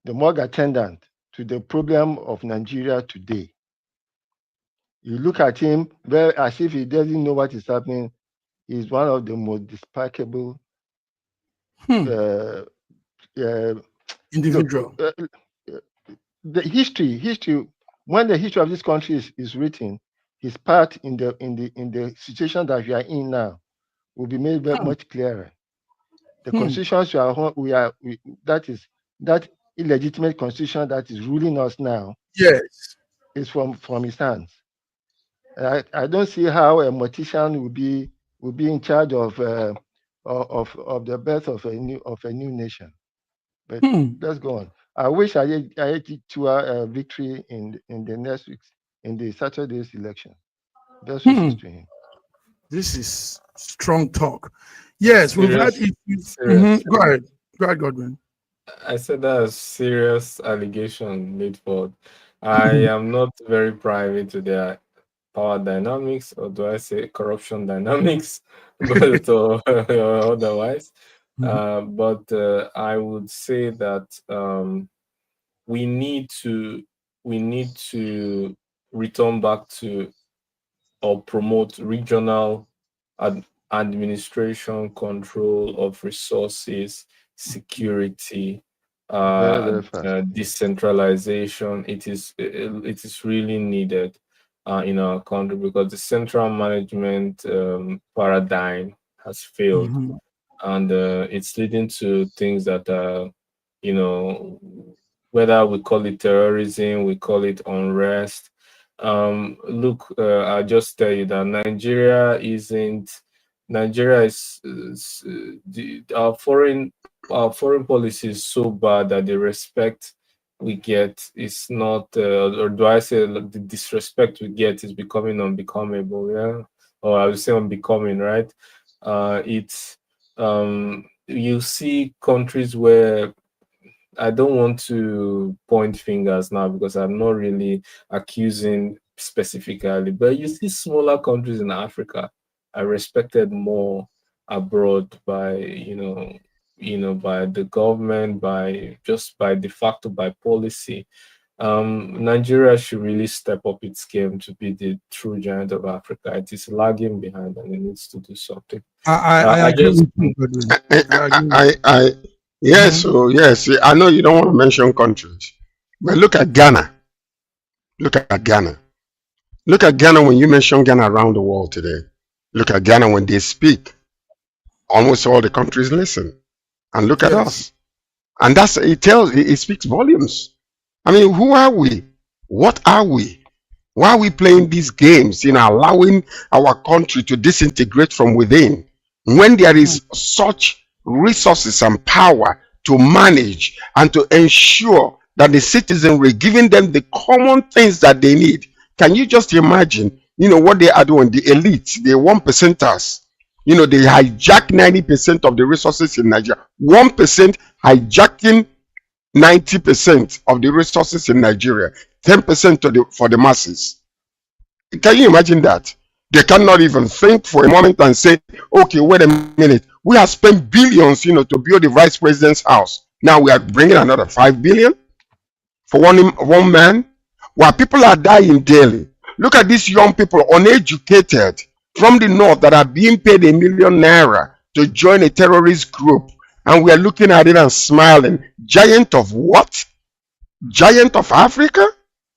The morgue attendant to the problem of Nigeria today. You look at him very as if he doesn't know what is happening. He's one of the most despicable. Uh, uh, look, Individual. the history. When the history of this country is written, his part in the situation that we are in now will be made very much clearer. The constitutions that is that illegitimate constitution that is ruling us now Yes. is from his hands. I don't see how a mortician will be in charge of the birth of a new nation. But let's go on. I wish I had to a victory in the next weeks in the Saturday's election. Best wishes to him. This is strong talk. Yes, we've had issues. Serious. Go ahead. Go ahead, Godwin. I said that a serious allegation made forward. I am not very privy to their power dynamics, or do I say corruption dynamics, but or otherwise. But I would say that we need to return back to or promote regional administration, control of resources, security, Very fast. decentralization. It is really needed in our country, because the central management paradigm has failed, and it's leading to things that are, you know, whether we call it terrorism, we call it unrest. Look, I'll just tell you that Nigeria our foreign policy is so bad that the respect we get is not, or do I say like, the disrespect we get is becoming unbecomable, yeah, or I would say unbecoming, right? It's You see countries where, I don't want to point fingers now because I'm not really accusing specifically, but you see smaller countries in Africa are respected more abroad by, by the government, by just by de facto, by policy. Nigeria should really step up its game to be the true giant of Africa. It is lagging behind and it needs to do something. I agree with you, Godwin. Yes, so yes, I know you don't want to mention countries, but look at Ghana. Look at Ghana. Look at Ghana when you mention Ghana around the world today. Look at Ghana when they speak. Almost all the countries listen. And look at us. And it speaks volumes. I mean, who are we? What are we? Why are we playing these games, allowing our country to disintegrate from within when there is such resources and power to manage and to ensure that the citizenry, giving them the common things that they need? Can you just imagine, what they are doing? The elites, the 1%ers, they hijack 90% of the resources in Nigeria. 1% hijacking 90% of the resources in Nigeria, 10% for the masses. Can you imagine that? They cannot even think for a moment and say, okay, wait a minute. We have spent billions, to build the vice president's house. Now we are bringing another 5 billion for one man. While people are dying daily. Look at these young people, uneducated, from the north, that are being paid ₦1 million to join a terrorist group. And we are looking at it and smiling. Giant of what? Giant of Africa?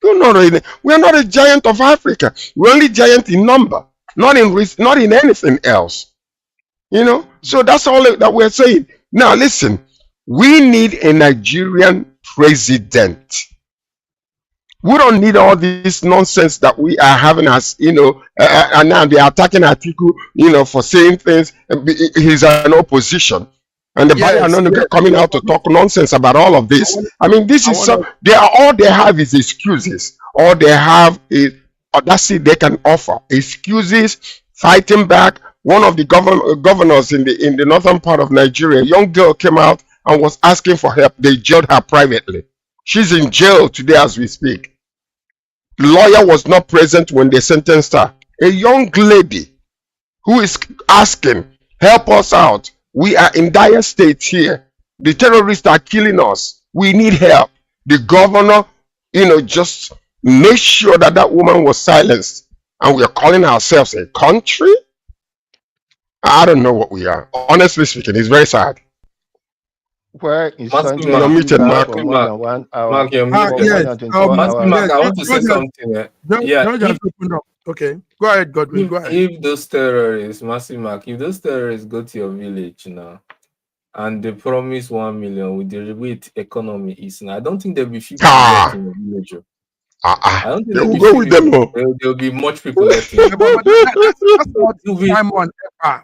We are not a giant of Africa. We're only giant in number, not in anything else. So that's all that we're saying. Now listen, we need a Nigerian president. We don't need all this nonsense that we are having as, and now they are attacking Atiku, for saying things. He's an opposition. And the Biden are not coming out to talk nonsense about all of this. I mean, all they have is excuses. All they have is, that's it they can offer. Excuses, fighting back. One of the governors in the northern part of Nigeria, a young girl came out and was asking for help. They jailed her privately. She's in jail today as we speak. The lawyer was not present when they sentenced her. A young lady who is asking, help us out. We are in dire state here. The terrorists are killing us. We need help. The governor, just made sure that woman was silenced. And we are calling ourselves a country? I don't know what we are. Honestly speaking, it's very sad. Where is Mark, you're muted, Mark. For more than 1 hour. Mark, you're muted. Yes. I want to say something. Just opened up. Okay, go ahead, Godwin. Go ahead. If those terrorists, Massive Mark, if those terrorists go to your village now and they promise 1 million with the way the economy is now, I don't think there'll be few people left in the village. I don't think they will go with them. There'll be much people left in That's what Simon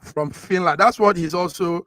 from Finland. That's what he's also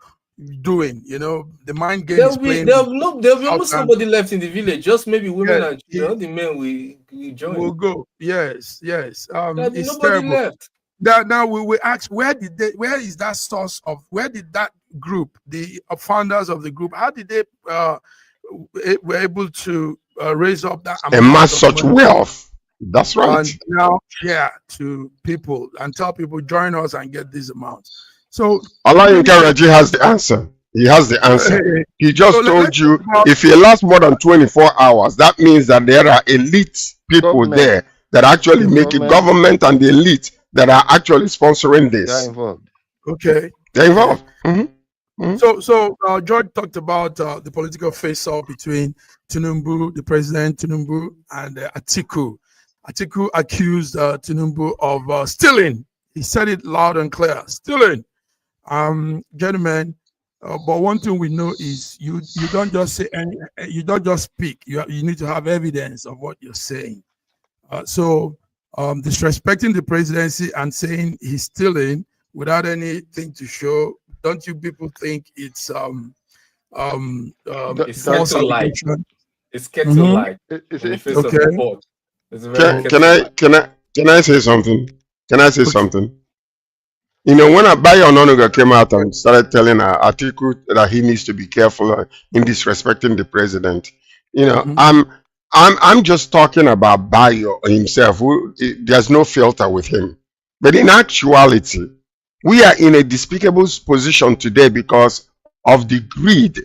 doing. You know, the mind game is There'll be playing. there'll be almost Southern. nobody left in the village. Just maybe women Yes, and children. All the men we join. will go. Yes, yes. There'll be It's nobody terrible. left. Now we ask, where is that source of, where did that group, the founders of the group, how did they were able to raise up that amount Amass of such money wealth. That's right. and now share to people and tell people join us and get this amount? So Olayinka Raji has the answer. He has the answer. He just told you if it lasts more than 24 hours, that means that there are elite people there that actually make it, government and the elite that are actually sponsoring this. They're involved. Okay. They're involved. Mm-hmm. So George talked about the political face-off between Tinubu, the president Tinubu, and Atiku. Atiku accused Tinubu of stealing. He said it loud and clear, stealing. Gentlemen, but one thing we know is you don't just say you don't just speak. You need to have evidence of what you're saying. So disrespecting the presidency and saying he's stealing without anything to show, don't you people think it's false allegation? It's kettle-like. Okay. Can I say something? Can I say something? You know, when Abayo Ononuga came out and started telling Atiku that he needs to be careful in disrespecting the president, you know, I'm just talking about Bayo himself. There's no filter with him. But in actuality, we are in a despicable position today because of the greed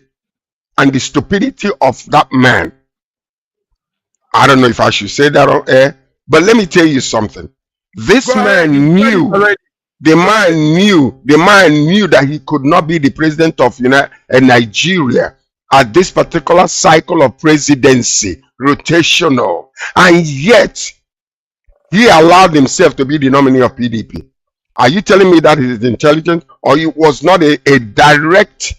and the stupidity of that man. I don't know if I should say that on air, but let me tell you something. This man knew. The man knew that he could not be the president of Nigeria at this particular cycle of presidency, rotational, and yet he allowed himself to be the nominee of PDP. Are you telling me that he is intelligent, or it was not a direct,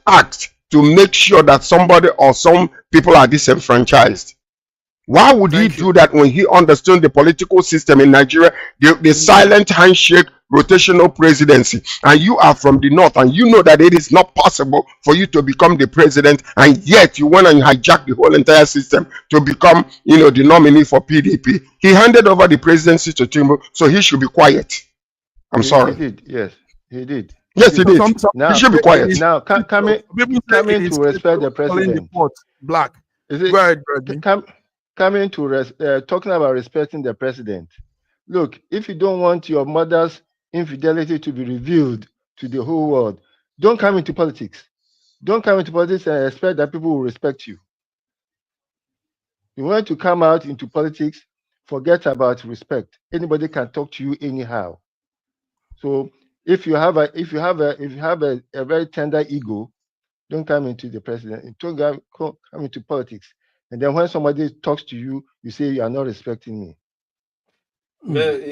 act to make sure that somebody or some people are disenfranchised? Why would he do that when he understood the political system in Nigeria, the silent handshake rotational presidency, and you are from the north and you know that it is not possible for you to become the president, and yet you went and hijacked the whole entire system to become, the nominee for PDP. He handed over the presidency to Tinubu, so he should be quiet. I'm sorry. He did, yes, he did. Yes, he did. Now, he should be quiet. Now, coming to respect the president. Black. Is it? Go ahead, coming to talking about respecting the president. Look, if you don't want your mother's infidelity to be revealed to the whole world, don't come into politics. Don't come into politics and expect that people will respect you. You want to come out into politics, forget about respect. Anybody can talk to you anyhow. So if you have a very tender ego, don't come into the president. Don't come into politics. And then when somebody talks to you, you say you are not respecting me.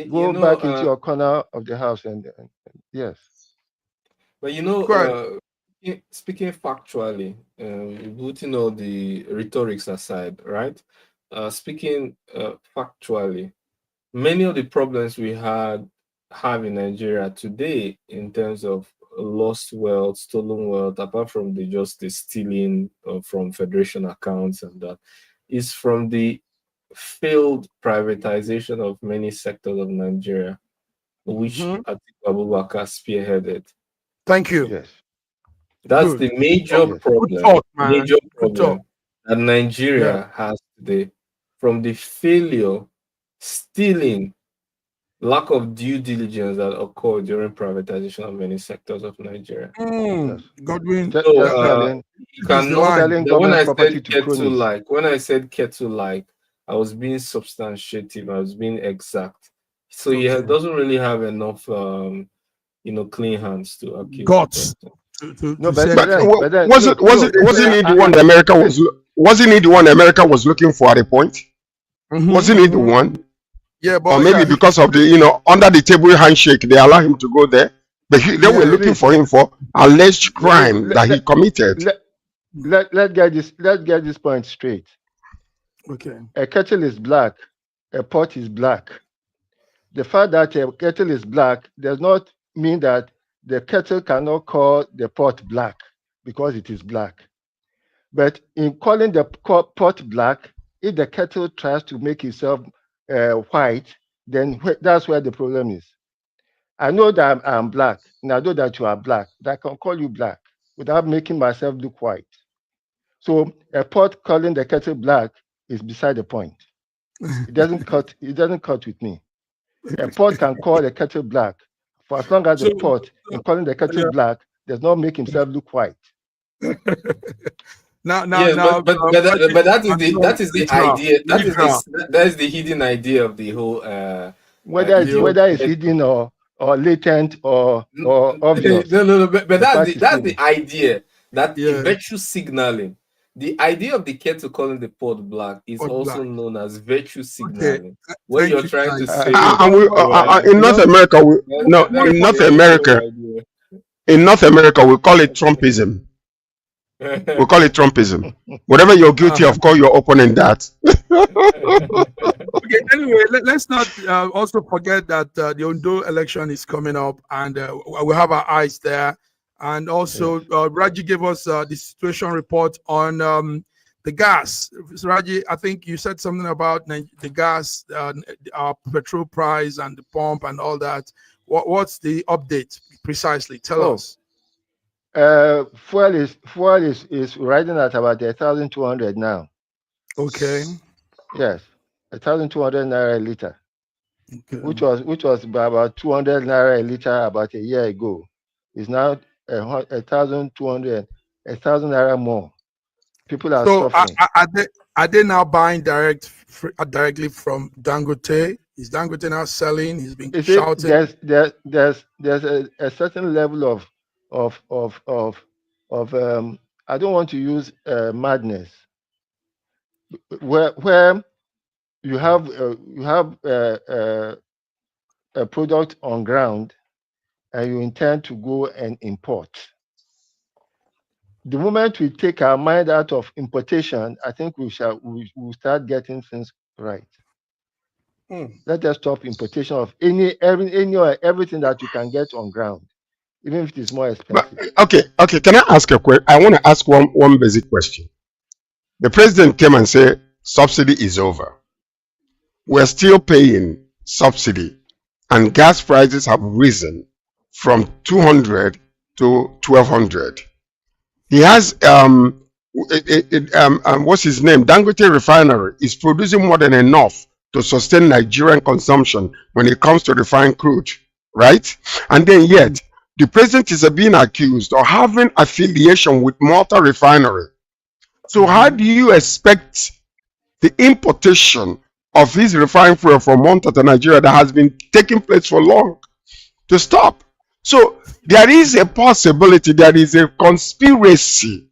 Go back into your corner of the house and yes. But speaking factually, putting all the rhetorics aside, right? Speaking factually, many of the problems we have in Nigeria today in terms of lost wealth, stolen wealth, apart from the stealing from federation accounts and that, is from the failed privatization of many sectors of Nigeria, which Atiku Abubakar spearheaded. Thank you. Yes. That's the major problem that Nigeria has today, from the failure, stealing, lack of due diligence that occurred during privatization of many sectors of Nigeria. Godwin, when I said kettle-like, I was being substantiative, I was being exact. So he doesn't really have enough, clean hands to accuse. Guts. Wasn't he the one America was looking for at a point? Wasn't he the one? Yeah, but or maybe because of the under the table handshake, they allow him to go there. But they were looking for him for alleged crime that he committed. Let's get this point straight. Okay. A kettle is black, a pot is black. The fact that a kettle is black does not mean that the kettle cannot call the pot black because it is black. But in calling the pot black, if the kettle tries to make itself white, then that's where the problem is. I know that I'm black, and I know that you are black, but I can call you black without making myself look white. So a pot calling the kettle black is beside the point. It doesn't cut. It doesn't cut with me. A pot can call the kettle black for as long as the So, pot, in calling the kettle yeah. black, does not make himself look white. Yes, but that is the neutral, idea. neutral. That is the hidden idea of the whole Whether it's ideology. hidden or latent or obvious, No, but the that's fact is the still idea that Yeah, virtue signaling. The idea of the kettle calling the pot black is pot also black. known as virtue Okay, signaling, where thank you're you, trying to guys. say, And we, in North America, no, More in North importantly, America, we call it Trumpism. We call it Trumpism. Whatever you're guilty of, call your opponent that. okay, anyway, let's not also forget that the Ondo election is coming up, and we have our eyes there. And also, Raji gave us the situation report on the gas. So Raji, I think you said something about the gas, our petrol price, and the pump, and all that. What's the update precisely? Tell us. fuel is riding at about 1,200 now. Okay. Yes, 1,200 naira a liter, Okay. which was about 200 naira a liter about a year ago. Is now 1,200, 1,000 naira more. People are So suffering. are they now buying directly from Dangote? Is Dangote now selling? He's been You see, shouting. there's a certain level of I don't want to use madness, where you have a product on ground and you intend to go and import. The moment we take our mind out of importation, I think we will start getting things right. Let us stop importation of everything that you can get on ground, even if it is more But, expensive. okay. Can I ask a question? I want to ask one basic question. The president came and said subsidy is over. We're still paying subsidy, and gas prices have risen from 200 to 1,200. He has what's his name? Dangote Refinery is producing more than enough to sustain Nigerian consumption when it comes to refined crude, right? And then yet the president is being accused of having affiliation with Malta Refinery. So how do you expect the importation of his refined fuel from Malta to Nigeria that has been taking place for long to stop? So there is a possibility, there is a conspiracy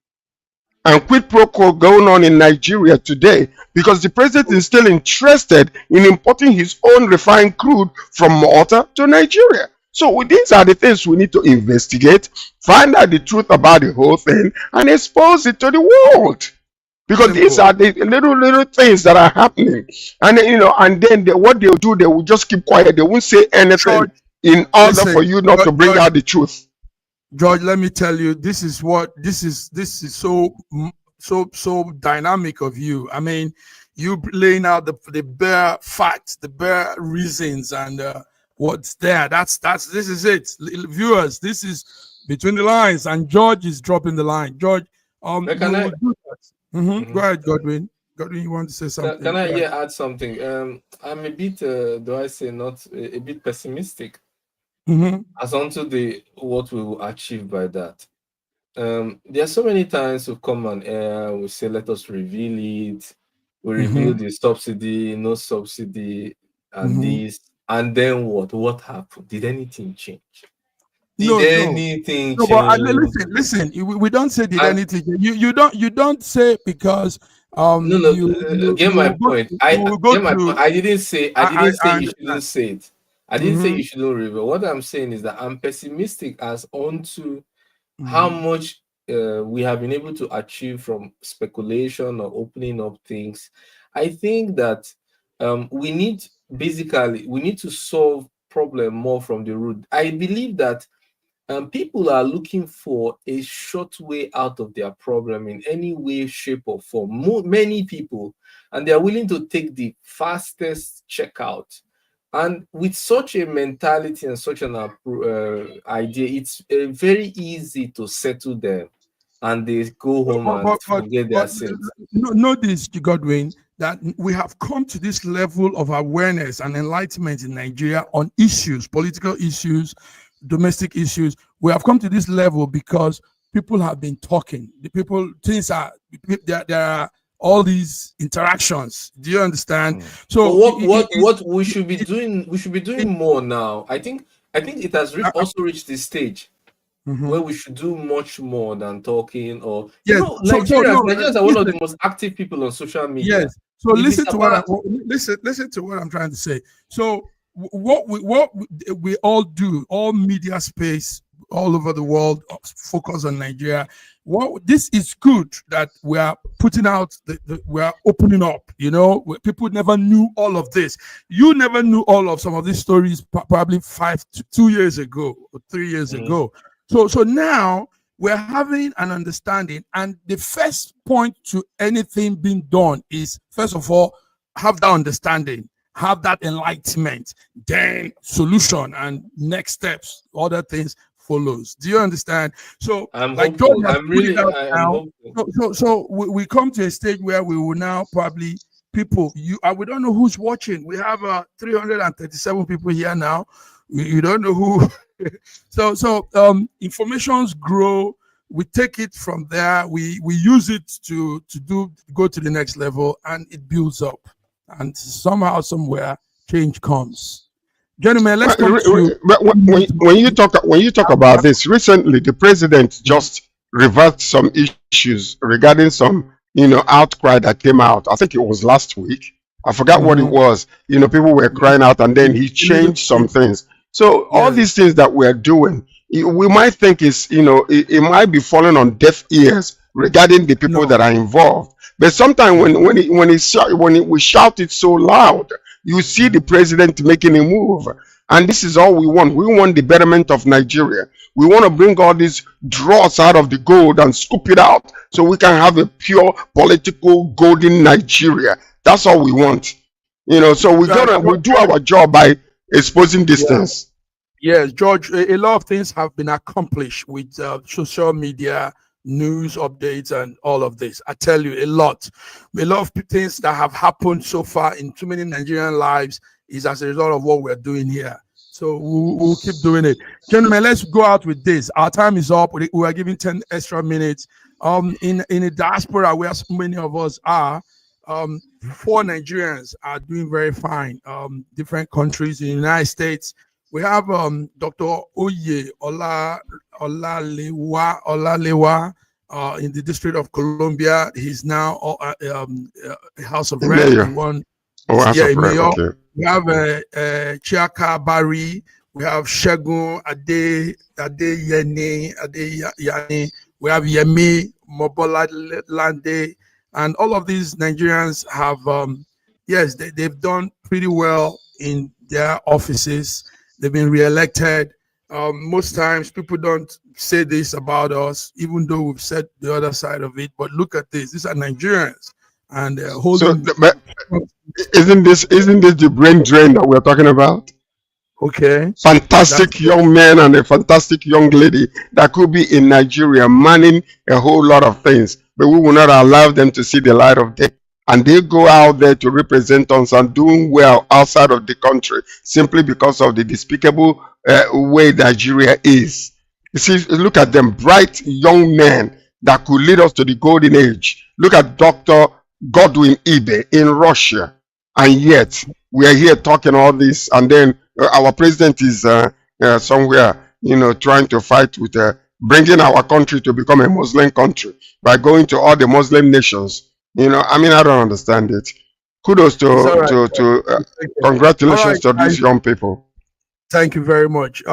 and quid pro quo going on in Nigeria today because the president is still interested in importing his own refined crude from Malta to Nigeria. So these are the things we need to investigate, find out the truth about the whole thing, and expose it to the world. Because these are the little things that are happening, and then what they'll do, they will just keep quiet. They won't say anything George, in order listen, for you not to bring out the truth. George, let me tell you, this is so dynamic of you. I mean, you laying out the bare facts, the bare reasons, and what's there. This is it, viewers. This is Between the Lines, and George is dropping the line. George, Can we I- will do that. Go ahead, Godwin. Godwin, you want to say something? Can I add something? I'm a bit, do I say not a bit pessimistic as onto what we will achieve by that. There are so many times we come on air, we say let us reveal it, we reveal the subsidy, no subsidy, and this, and then what happened? Did anything change? Anything No, change? but listen. We don't say anything. You don't say because Get my point. I get my point. I didn't say you shouldn't say it. I didn't say you shouldn't reveal. What I'm saying is that I'm pessimistic as onto how much we have been able to achieve from speculation or opening up things. I think that we need to solve problem more from the root. I believe that And people are looking for a short way out of their problem in any way, shape, or form. Many people, and they are willing to take the fastest checkout. And with such a mentality and such an idea, it's very easy to settle them, and they go home and forget their sins. Know this, Godwin, that we have come to this level of awareness and enlightenment in Nigeria on issues, political issues, domestic issues. We have come to this level because people have been talking. The people, things are there are all these interactions. Do you understand? So what we should be doing, more now. I think it has also reached this stage where we should do much more than talking. Or Nigerians are one of the most active people on social media. Yes. So listen to what I'm trying to say. So what we all do, all media space all over the world, focus on Nigeria. This is good that we are putting out, we are opening up, people never knew all of this. You never knew all of some of these stories probably 2 years ago or 3 years ago. So now we're having an understanding, and the first point to anything being done is, first of all, have that understanding, have that enlightenment, then solution and next steps, other things follows. Do you understand? So we come to a stage where we will now probably we don't know who's watching. We have 337 people here now. You don't know who. so informations grow. We take it from there. We use it to go to the next level, and it builds up. And somehow, somewhere, change comes. Gentlemen, let's come to when you talk about this. Recently, the president just reversed some issues regarding some outcry that came out. I think it was last week. I forgot what it was. People were crying out, and then he changed some things. So all these things that we're doing, we might think it might be falling on deaf ears regarding the people that are involved. But sometimes when we shout it so loud, you see the president making a move. And this is all we want. We want the betterment of Nigeria. We want to bring all these dross out of the gold and scoop it out so we can have a pure political golden Nigeria. That's all we want. So we do our job by exposing these things. Yes, George, a lot of things have been accomplished with social media, news updates, and all of this. I tell you, a lot of things that have happened so far in too many Nigerian lives is as a result of what we're doing here. So we'll keep doing it. Gentlemen, let's go out with this. Our time is up. We are giving 10 extra minutes. In the diaspora, where so many of us are, 4 Nigerians are doing very fine. Different countries in the United States. We have Dr. Oye Olalewa in the District of Columbia. He's now House of Rep. Mayor. Okay. We have Chiaka Bari. We have Shegun Adeyani. We have Yemi Mobolalande. And all of these Nigerians have, they've done pretty well in their offices. They've been re-elected. Most times people don't say this about us, even though we've said the other side of it. But look at this. These are Nigerians. And they're holding... Isn't this the brain drain that we're talking about? Okay. Fantastic young man and a fantastic young lady that could be in Nigeria manning a whole lot of things, but we will not allow them to see the light of day. And they go out there to represent us and doing well outside of the country simply because of the despicable way Nigeria is. You see, look at them, bright young men that could lead us to the golden age. Look at Dr. Godwin Ibe in Russia. And yet, we are here talking all this, and then our president is somewhere, trying to fight with bringing our country to become a Muslim country by going to all the Muslim nations. I don't understand it. Kudos congratulations to these young people. Thank you very much.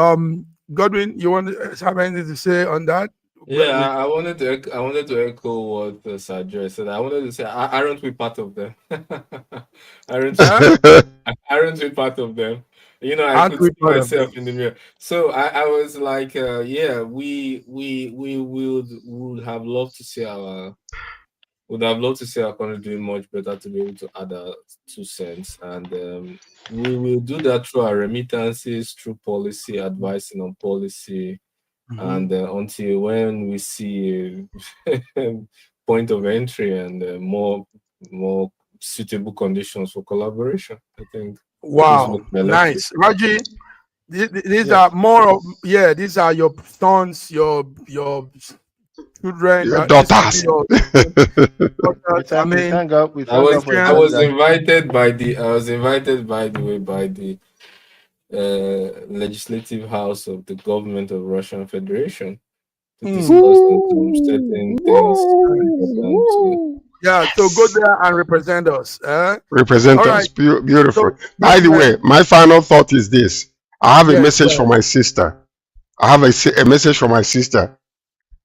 Godwin, you want to have anything to say on that? Yeah, I wanted to echo what Sir Joy said. I wanted to say, aren't we part of them? aren't we part of them? You know, I Aren't could we see proud of myself you? in the mirror. So I was like, yeah, we would have loved to see our country doing much better to be able to add our 2 cents, and we will do that through our remittances, through policy advising on policy, and until when we see a point of entry and more suitable conditions for collaboration. I think this is what Wow, we're left with. nice, Raji. These Yes. are more of, yeah. These are your sons, your children. Your This can be daughters. your daughters. I We mean, thank God. We I thank God was for the I fact was that invited by the way by the legislative house of the government of Russian Federation to discuss on some certain things important to. yeah. So go there and represent us. Represent All us. right. Beautiful. So, By the way, my final thought is this. I have a yes, message for my sister. I have a message for my sister,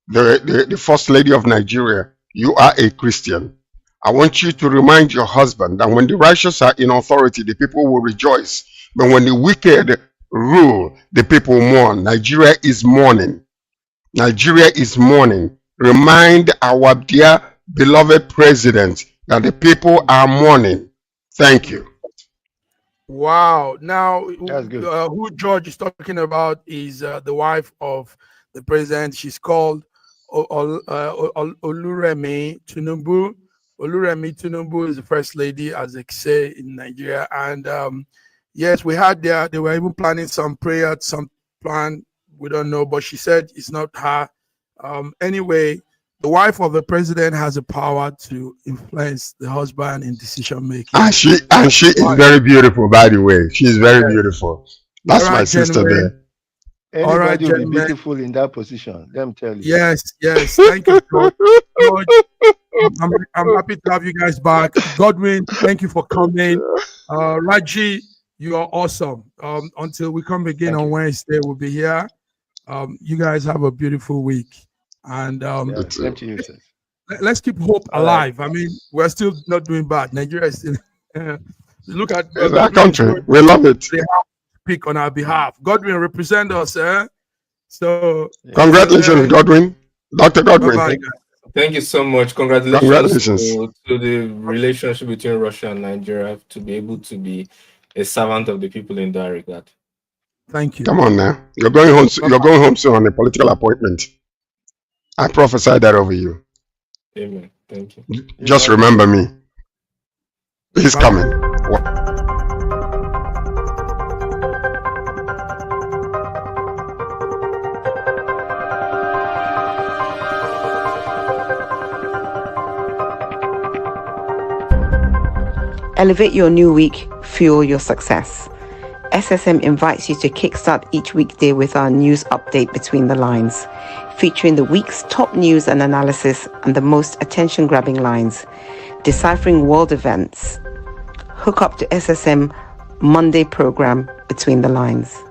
the First Lady of Nigeria. You are a Christian. I want you to remind your husband that when the righteous are in authority, the people will rejoice. But when the wicked rule, the people mourn. Nigeria is mourning. Nigeria is mourning. Remind our dear beloved president that the people are mourning. Thank you. Wow. Now, that's good. who George is talking about is the wife of the president. She's called Oluremi Tinubu. Oluremi Tinubu is the first lady, as they say in Nigeria. And yes, we had they were even planning some prayer, some plan. We don't know, but she said it's not her. Anyway, the wife of the president has the power to influence the husband in decision making. And she is very beautiful, by the way. She is very beautiful. That's my sister there. Anybody will be beautiful in that position. Let me tell you. Yes. Thank you, George. I'm happy to have you guys back. Godwin, thank you for coming. Raji, you are awesome. Until we come again on Wednesday, we'll be here. You guys have a beautiful week. And let's keep hope alive. I mean, we're still not doing bad. Nigeria is still look at that country. We love it. They have to speak on our behalf. Godwin represent us, So congratulations, Godwin. Dr. Godwin. Bye-bye. Thank you so much. Congratulations to the relationship between Russia and Nigeria, to be able to be a servant of the people in that regard. Thank you. Come on now. You're going home. You're going home soon on a political appointment. I prophesy that over you. Amen. Thank you. Just remember me. He's coming. Elevate your new week, fuel your success. SSM invites you to kickstart each weekday with our news update Between the Lines, featuring the week's top news and analysis and the most attention-grabbing lines, deciphering world events. Hook up to SSM Monday program Between the Lines.